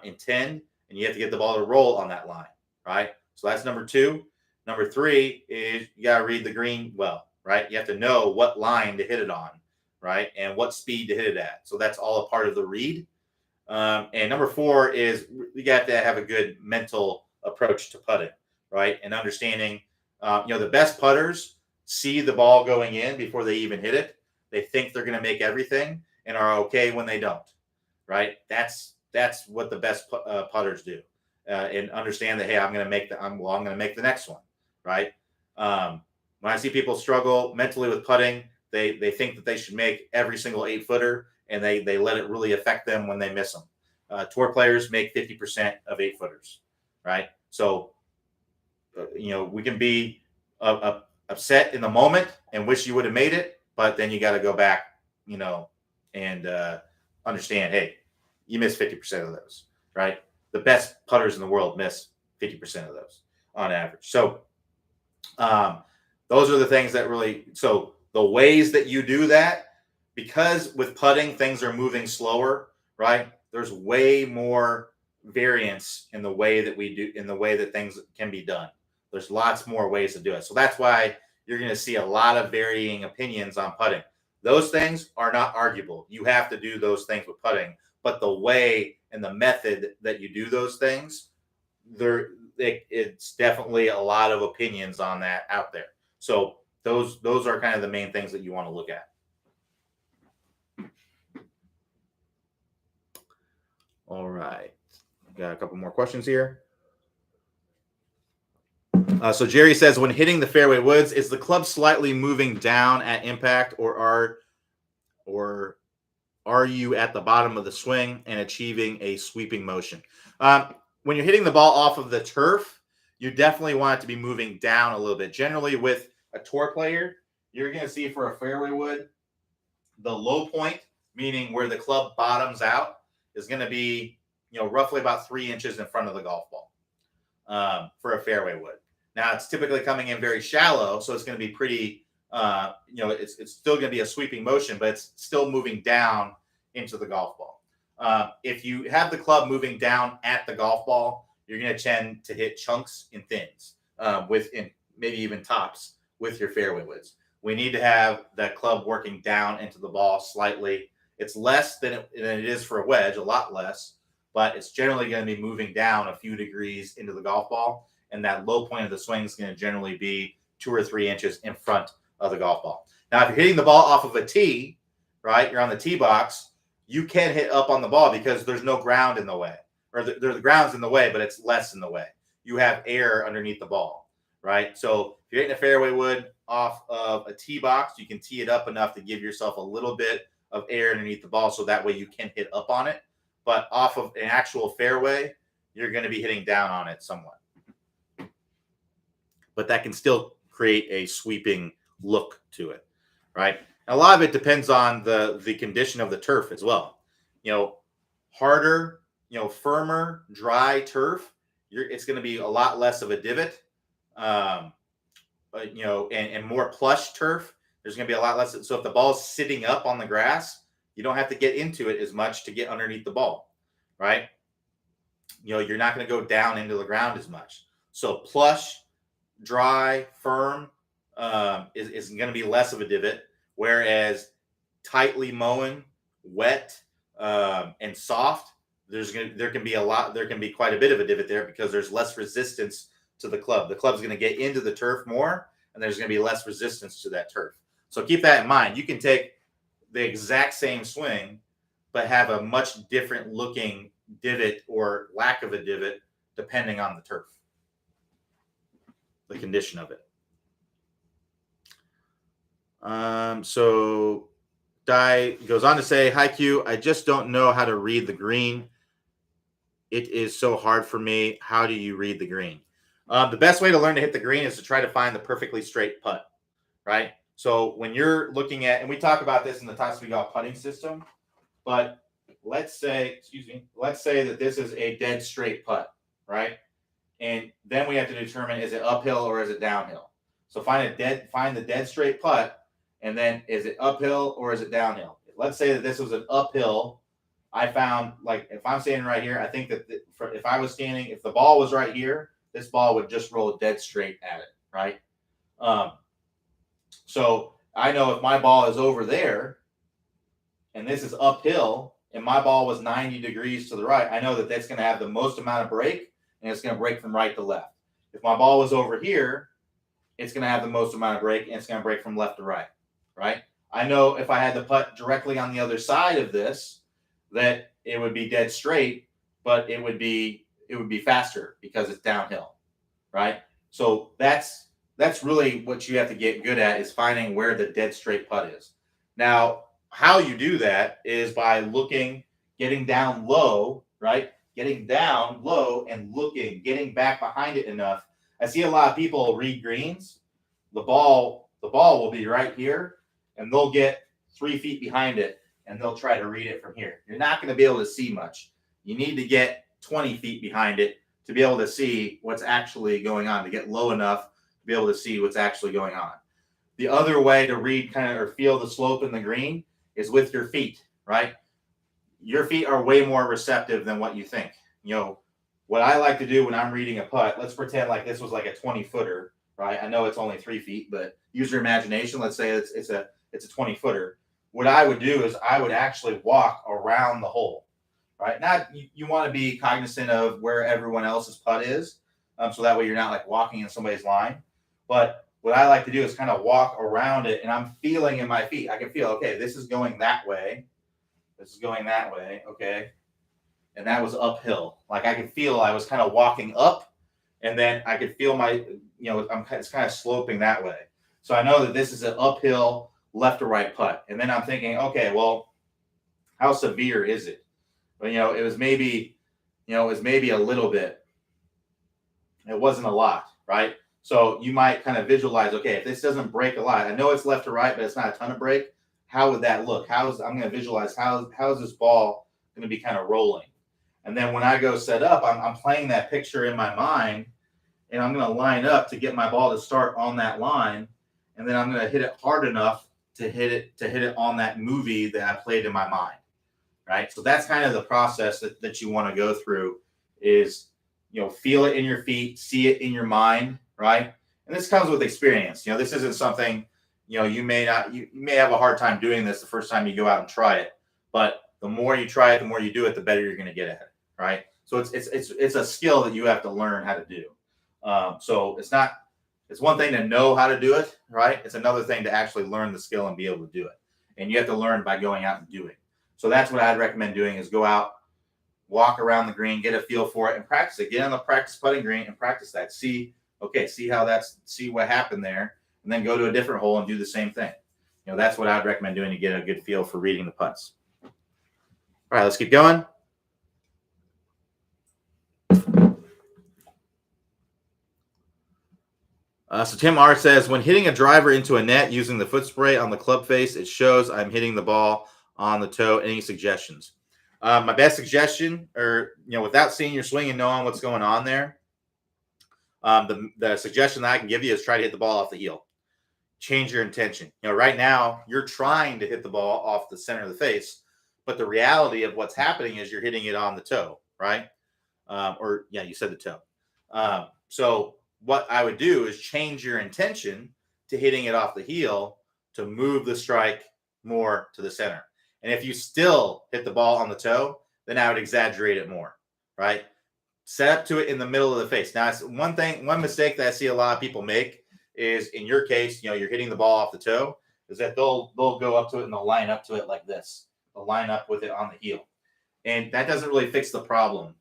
intend, and you have to get the ball to roll on that line, right? So that's number two. Number three is you got to read the green well, right? You have to know what line to hit it on, right? And what speed to hit it at. So that's all a part of the read. And number four is you got to have a good mental approach to putting, right? And understanding, the best putters see the ball going in before they even hit it. They think they're going to make everything and are okay when they don't, right? That's what the best putters do, and understand that, hey, I'm going to make the next one, right? When I see people struggle mentally with putting, they think that they should make every single 8-footer, and they let it really affect them when they miss them. Tour players make 50% of 8-footers, right? So, we can be upset in the moment and wish you would have made it, but then you got to go back, and understand, hey, you missed 50% of those, right? The best putters in the world miss 50% of those on average. So those are the things that really, so the ways that you do that, because with putting, things are moving slower, right? There's way more variance in the way that things can be done. There's lots more ways to do it. So that's why you're going to see a lot of varying opinions on putting. Those things are not arguable. You have to do those things with putting, but the way and the method that you do those things, it's definitely a lot of opinions on that out there. So those are kind of the main things that you want to look at. All right. Got a couple more questions here. So Jerry says, when hitting the fairway woods, is the club slightly moving down at impact, or are you at the bottom of the swing and achieving a sweeping motion? When you're hitting the ball off of the turf, you definitely want it to be moving down a little bit. Generally, with a tour player, you're going to see for a fairway wood, the low point, meaning where the club bottoms out, is going to be, roughly about 3 inches in front of the golf ball for a fairway wood. Now, it's typically coming in very shallow, so it's going to be pretty, it's still going to be a sweeping motion, but it's still moving down into the golf ball. If you have the club moving down at the golf ball, you're going to tend to hit chunks and thins, maybe even tops with your fairway woods. We need to have that club working down into the ball slightly. It's less than it is for a wedge, a lot less, but it's generally going to be moving down a few degrees into the golf ball. And that low point of the swing is going to generally be 2 or 3 inches in front of the golf ball. Now, if you're hitting the ball off of a tee, right, you're on the tee box, you can hit up on the ball because there's no ground in the way. Or the ground's in the way, but it's less in the way. You have air underneath the ball, right? So if you're hitting a fairway wood off of a tee box, you can tee it up enough to give yourself a little bit of air underneath the ball, so that way you can hit up on it. But off of an actual fairway, you're going to be hitting down on it somewhat. But that can still create a sweeping look to it, right? And a lot of it depends on the condition of the turf as well. Harder, firmer, dry turf, it's going to be a lot less of a divot. And more plush turf, there's going to be a lot less. So if the ball's sitting up on the grass, you don't have to get into it as much to get underneath the ball, right? You're not going to go down into the ground as much. So plush, dry, firm is going to be less of a divot, whereas tightly mown, wet, and soft, there can be quite a bit of a divot there because there's less resistance to the club. The club's going to get into the turf more, and and there's going to be less resistance to that turf. So keep that in mind. You can take the exact same swing, but have a much different looking divot or lack of a divot depending on the turf, the condition of it. So Dai goes on to say, "Hi Q, I just don't know how to read the green. It is so hard for me. How do you read the green?" The best way to learn to hit the green is to try to find the perfectly straight putt, right? So when you're looking at, and we talk about this in the Toss We Golf putting system, but let's say that this is a dead straight putt, right? And then we have to determine, is it uphill or is it downhill? So find the dead straight putt, and then is it uphill or is it downhill? Let's say that this was an uphill. I found, like, if I'm standing right here, I think that if the ball was right here, this ball would just roll dead straight at it, right? So I know if my ball is over there and this is uphill and my ball was 90 degrees to the right, I know that that's going to have the most amount of break, and it's going to break from right to left. If my ball was over here, it's going to have the most amount of break, and it's going to break from left to right, right? I know if I had the putt directly on the other side of this, that it would be dead straight, but it would be faster because it's downhill, right? So that's really what you have to get good at, is finding where the dead straight putt is. Now, how you do that is by getting down low, right? Getting down low and looking, getting back behind it enough. I see a lot of people read greens. The ball will be right here, and they'll get 3 feet behind it, and they'll try to read it from here. You're not going to be able to see much. You need to get 20 feet behind it to be able to see what's actually going on, to get low enough to be able to see what's actually going on. The other way to read or feel the slope in the green is with your feet, right? Your feet are way more receptive than what you think. What I like to do when I'm reading a putt, let's pretend like this was like a 20-footer, right? I know it's only 3 feet, but use your imagination. Let's say it's a 20-footer. What I would do is I would actually walk around the hole, right? Now, you want to be cognizant of where everyone else's putt is, so that way you're not like walking in somebody's line. But what I like to do is kind of walk around it, and I'm feeling in my feet. I can feel, okay, this is going that way. This is going that way, okay? And that was uphill. Like, I could feel I was kind of walking up, and then I could feel it's kind of sloping that way. So I know that this is an uphill left to right putt. And then I'm thinking, okay, well, how severe is it? But, it was maybe a little bit. It wasn't a lot, right? So you might kind of visualize, okay, if this doesn't break a lot, I know it's left to right, but it's not a ton of break. How would that look? I'm going to visualize how is this ball going to be kind of rolling? And then when I go set up, I'm playing that picture in my mind, and I'm going to line up to get my ball to start on that line, and then I'm going to hit it hard enough to hit it on that movie that I played in my mind, right? So that's kind of the process that you want to go through is, feel it in your feet, see it in your mind, right? And this comes with experience. This isn't something, you may have a hard time doing this the first time you go out and try it, but the more you try it, the more you do it, the better you're going to get at it, right? So it's a skill that you have to learn how to do. So it's one thing to know how to do it, right? It's another thing to actually learn the skill and be able to do it. And you have to learn by going out and doing. So that's what I'd recommend doing, is go out, walk around the green, get a feel for it, and practice it. Get on the practice putting green and practice that. See what happened there, and then go to a different hole and do the same thing. That's what I'd recommend doing to get a good feel for reading the putts. All right, let's keep going. So Tim R says, when hitting a driver into a net using the foot spray on the club face, it shows I'm hitting the ball on the toe. Any suggestions? My best suggestion, or without seeing your swing and knowing what's going on there, the suggestion that I can give you is try to hit the ball off the heel. Change your intention. Right now you're trying to hit the ball off the center of the face, but the reality of what's happening is you're hitting it on the toe, right? You said the toe. So what I would do is change your intention to hitting it off the heel to move the strike more to the center. And if you still hit the ball on the toe, then I would exaggerate it more, right? Set up to it in the middle of the face. Now, it's one mistake that I see a lot of people make is, in your case, you're hitting the ball off the toe, is that they'll go up to it and they'll line up to it like this. They'll line up with it on the heel. And that doesn't really fix the problem.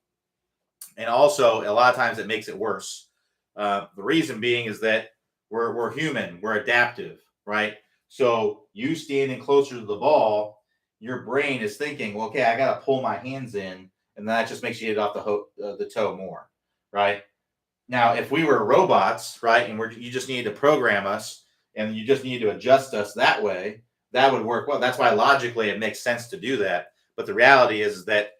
And also, a lot of times it makes it worse. The reason being is that we're human, we're adaptive, right? So you standing closer to the ball, your brain is thinking, well, okay, I got to pull my hands in, and that just makes you hit off the toe more, right? Now, if we were robots, right, and you just needed to program us, and you just needed to adjust us that way, that would work well. That's why logically it makes sense to do that. But the reality is that,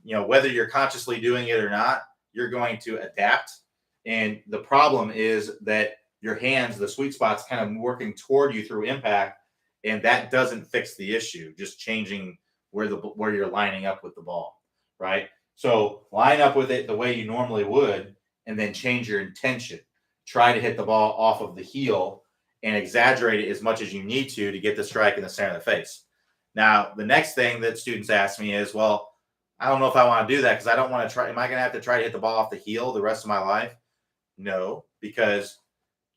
whether you're consciously doing it or not, you're going to adapt. And the problem is that your hands, the sweet spot's kind of working toward you through impact, and that doesn't fix the issue. Just changing where you're lining up with the ball, right? So line up with it the way you normally would, and then change your intention. Try to hit the ball off of the heel and exaggerate it as much as you need to get the strike in the center of the face. Now, the next thing that students ask me is, well, I don't know if I want to do that because I don't want to try. Am I going to have to try to hit the ball off the heel the rest of my life? No, because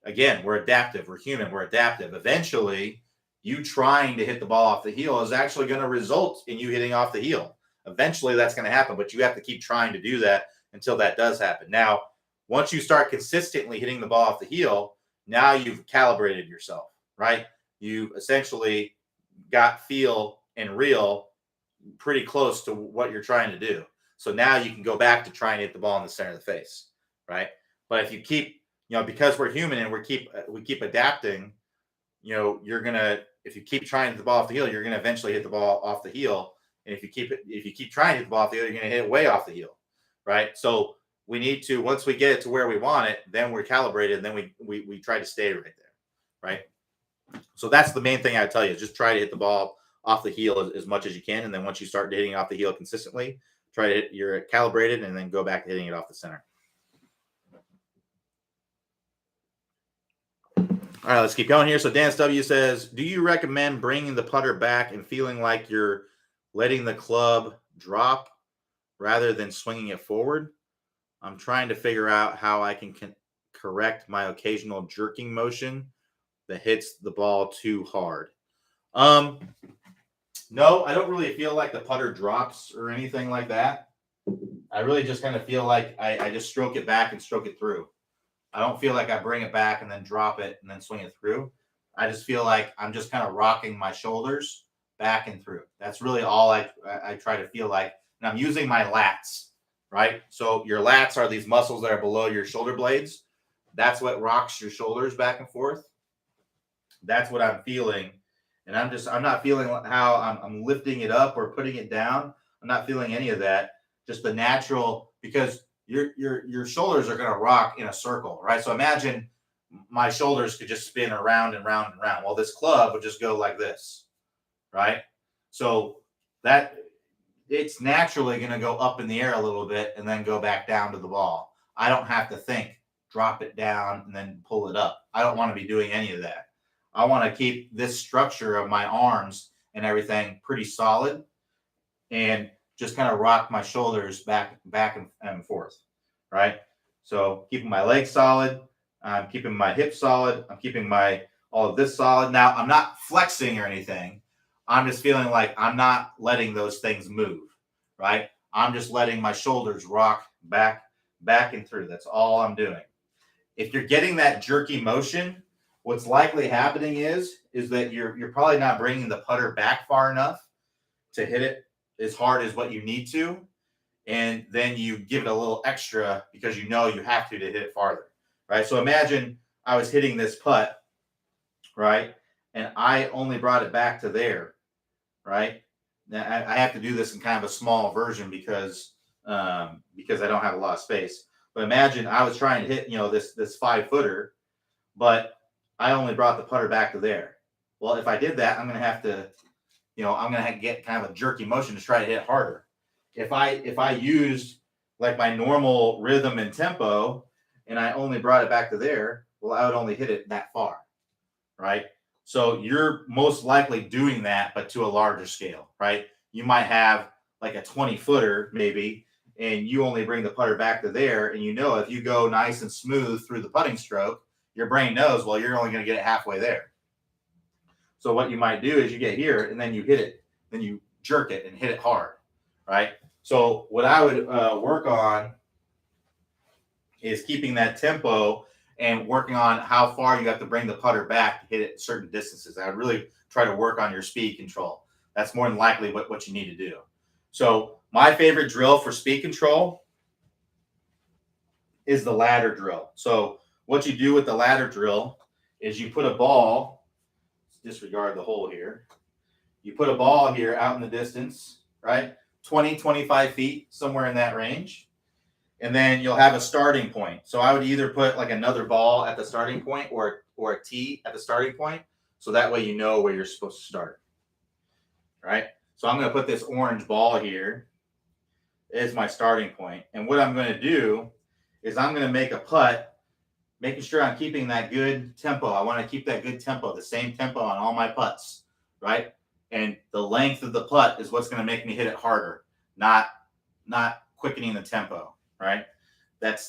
again, we're adaptive. We're human. We're adaptive. Eventually, you trying to hit the ball off the heel is actually going to result in you hitting off the heel. Eventually, that's going to happen, but you have to keep trying to do that until that does happen. Now, once you start consistently hitting the ball off the heel, now you've calibrated yourself, right? You essentially got feel and real pretty close to what you're trying to do. So now you can go back to trying to hit the ball in the center of the face, right? But if you keep, because we're human and we keep adapting, if you keep trying to hit the ball off the heel, you're gonna eventually hit the ball off the heel. And if you keep trying to hit the ball off the heel, you're gonna hit it way off the heel, right? So we need to, once we get it to where we want it, then we're calibrated, and then we try to stay right there, right? So that's the main thing I tell you, is just try to hit the ball off the heel as much as you can. And then once you start hitting off the heel consistently, you're calibrated, and then go back to hitting it off the center. All right, let's keep going here. So Dan W says, do you recommend bringing the putter back and feeling like you're letting the club drop rather than swinging it forward? I'm trying to figure out how I can correct my occasional jerking motion that hits the ball too hard. No, I don't really feel like the putter drops or anything like that. I really just kind of feel like I just stroke it back and stroke it through. I don't feel like I bring it back and then drop it and then swing it through. I just feel like I'm just kind of rocking my shoulders back and through. That's really all I try to feel like. And I'm using my lats, right? So your lats are these muscles that are below your shoulder blades. That's what rocks your shoulders back and forth. That's what I'm feeling. And I'm not feeling how I'm lifting it up or putting it down. I'm not feeling any of that. Just the natural, because your shoulders are going to rock in a circle, right? So imagine my shoulders could just spin around and round and round. Well, this club would just go like this, right? So that it's naturally going to go up in the air a little bit and then go back down to the ball. I don't have to think, drop it down and then pull it up. I don't want to be doing any of that. I want to keep this structure of my arms and everything pretty solid, and just kind of rock my shoulders back and forth, right? So keeping my legs solid, I'm keeping my hips solid, I'm keeping all of this solid. Now, I'm not flexing or anything. I'm just feeling like I'm not letting those things move, right? I'm just letting my shoulders rock back and through. That's all I'm doing. If you're getting that jerky motion, what's likely happening is that you're probably not bringing the putter back far enough to hit it as hard as what you need to. And then you give it a little extra because you have to hit it farther, right? So imagine I was hitting this putt, right? And I only brought it back to there, right? Now I have to do this in kind of a small version because I don't have a lot of space. But imagine I was trying to hit, this 5-footer, but I only brought the putter back to there. Well, if I did that, I'm going to have to, I'm going to get kind of a jerky motion to try to hit harder. If I used like my normal rhythm and tempo and I only brought it back to there, well, I would only hit it that far, right? So you're most likely doing that, but to a larger scale, right? You might have like a 20-footer maybe, and you only bring the putter back to there. And if you go nice and smooth through the putting stroke, your brain knows, well, you're only going to get it halfway there. So what you might do is you get here and then you hit it, then you jerk it and hit it hard, right? So what I would work on is keeping that tempo and working on how far you have to bring the putter back to hit it certain distances. I would really try to work on your speed control. That's more than likely what you need to do. So my favorite drill for speed control is the ladder drill. So what you do with the ladder drill is you put a ball, disregard the hole here. You put a ball here out in the distance, right? 20, 25 feet, somewhere in that range. And then you'll have a starting point. So I would either put like another ball at the starting point or a tee at the starting point. So that way you know where you're supposed to start. Right? So I'm going to put this orange ball here as my starting point. And what I'm going to do is I'm going to make a putt, making sure I'm keeping that good tempo. I want to keep that good tempo, the same tempo on all my putts, right? And the length of the putt is what's going to make me hit it harder, not quickening the tempo, right? That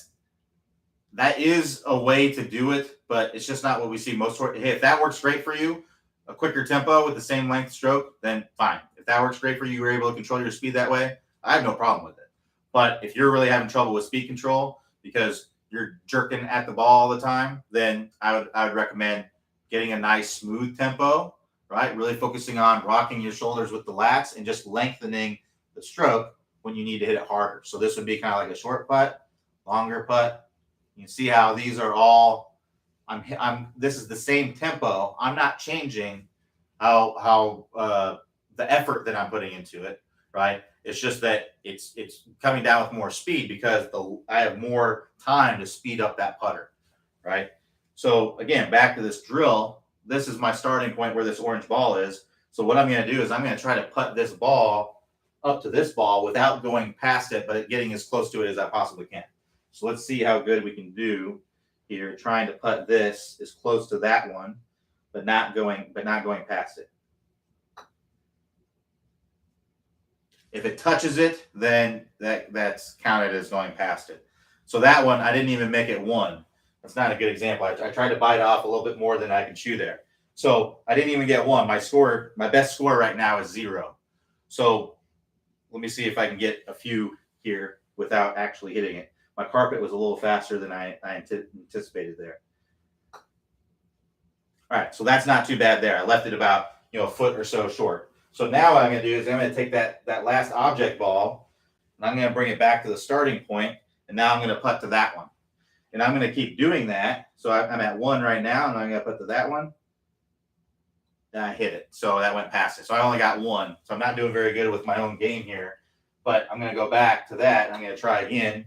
is a way to do it, but it's just not what we see most. Hey, if that works great for you, a quicker tempo with the same length stroke, then fine. If that works great for you, you're able to control your speed that way, I have no problem with it. But if you're really having trouble with speed control because you're jerking at the ball all the time, then I would recommend getting a nice smooth tempo, right? Really focusing on rocking your shoulders with the lats and just lengthening the stroke when you need to hit it harder. So this would be kind of like a short putt, longer putt. You can see how these are all, this is the same tempo. I'm not changing how the effort that I'm putting into it, right? It's just that it's coming down with more speed because I have more time to speed up that putter, right? So again, back to this drill, this is my starting point where this orange ball is. So what I'm going to do is I'm going to try to putt this ball up to this ball without going past it, but getting as close to it as I possibly can. So let's see how good we can do here, trying to putt this as close to that one, but not going past it. If it touches it, then that's counted as going past it. So that one, I didn't even make it one. That's not a good example. I tried to bite off a little bit more than I can chew there. So I didn't even get one. My best score right now is 0. So let me see if I can get a few here without actually hitting it. My carpet was a little faster than I anticipated there. All right, so that's not too bad there. I left it about a foot or so short. So now what I'm going to do is I'm going to take that last object ball and I'm going to bring it back to the starting point, and now I'm going to putt to that one. And I'm going to keep doing that. So I'm at 1 right now, and I'm going to putt to that one. And I hit it. So that went past it. So I only got 1. So I'm not doing very good with my own game here. But I'm going to go back to that. And I'm going to try again.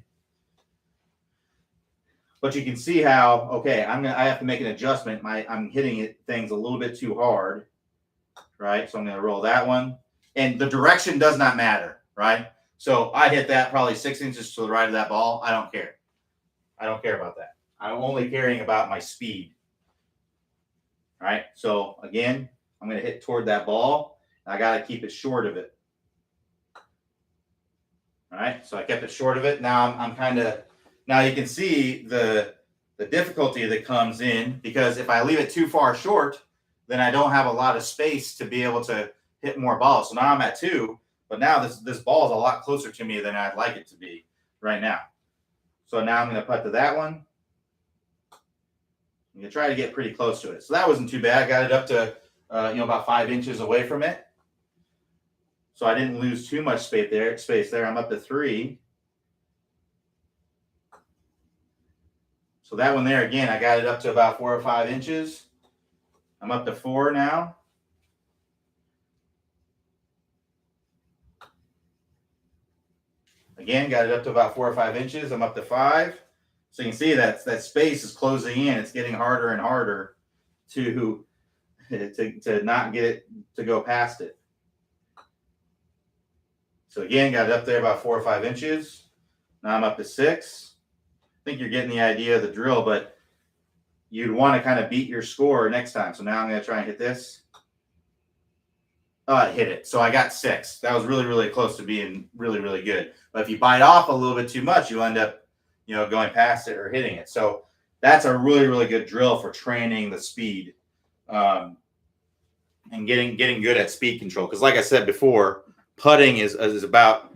But you can see how, okay, I have to make an adjustment. I'm hitting things a little bit too hard, right? So I'm going to roll that one. And the direction does not matter, right? So I hit that probably 6 inches to the right of that ball. I don't care. I don't care about that. I'm only caring about my speed. All right. So again, I'm going to hit toward that ball. I got to keep it short of it. All right. So I kept it short of it. Now I'm kind of, now you can see the difficulty that comes in, because if I leave it too far short, then I don't have a lot of space to be able to hit more balls. So now I'm at 2, but now this ball is a lot closer to me than I'd like it to be right now. So now I'm going to putt to that one. I'm going to try to get pretty close to it. So that wasn't too bad. I got it up to about 5 inches away from it. So I didn't lose too much space there. I'm up to 3. So that one there, again, I got it up to about 4 or 5 inches. I'm up to 4 now. Again, got it up to about 4 or 5 inches. I'm up to 5. So you can see that space is closing in. It's getting harder and harder to not get it to go past it. So again, got it up there about 4 or 5 inches. Now I'm up to 6. I think you're getting the idea of the drill, but you'd want to kind of beat your score next time. So now I'm going to try and hit this. Oh, I hit it. So I got 6. That was really, really close to being really, really good. But if you bite off a little bit too much, you end up, going past it or hitting it. So that's a really, really good drill for training the speed, and getting good at speed control. Because like I said before, putting is about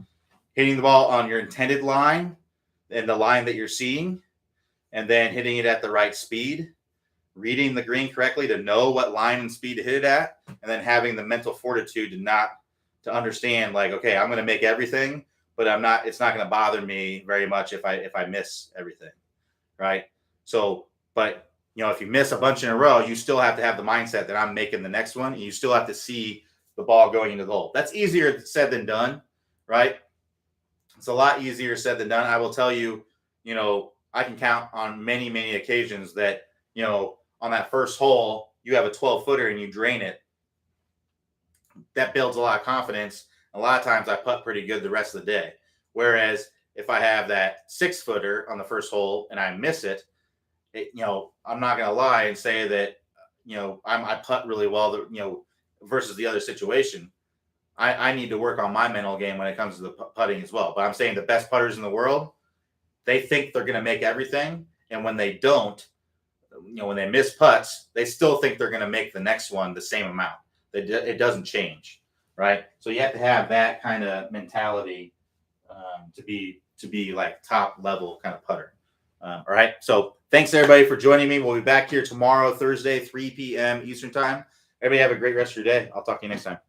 hitting the ball on your intended line and the line that you're seeing, and then hitting it at the right speed, reading the green correctly to know what line and speed to hit it at, and then having the mental fortitude to understand, like, okay, I'm going to make everything, but it's not going to bother me very much if I miss everything, right? So, but if you miss a bunch in a row, you still have to have the mindset that I'm making the next one, and you still have to see the ball going into the hole. That's easier said than done, right? It's a lot easier said than done. I will tell you, I can count on many, many occasions that, on that first hole, you have a 12-footer and you drain it. That builds a lot of confidence. A lot of times I putt pretty good the rest of the day. Whereas if I have that 6-footer on the first hole and I miss it, I'm not going to lie and say that, I putt really well, versus the other situation. I need to work on my mental game when it comes to the putting as well. But I'm saying the best putters in the world, they think they're going to make everything. And when they don't, when they miss putts, they still think they're going to make the next one the same amount. It doesn't change, right? So you have to have that kind of mentality to be like top level kind of putter. All right. So thanks everybody for joining me. We'll be back here tomorrow, Thursday, 3 p.m. Eastern time. Everybody have a great rest of your day. I'll talk to you next time.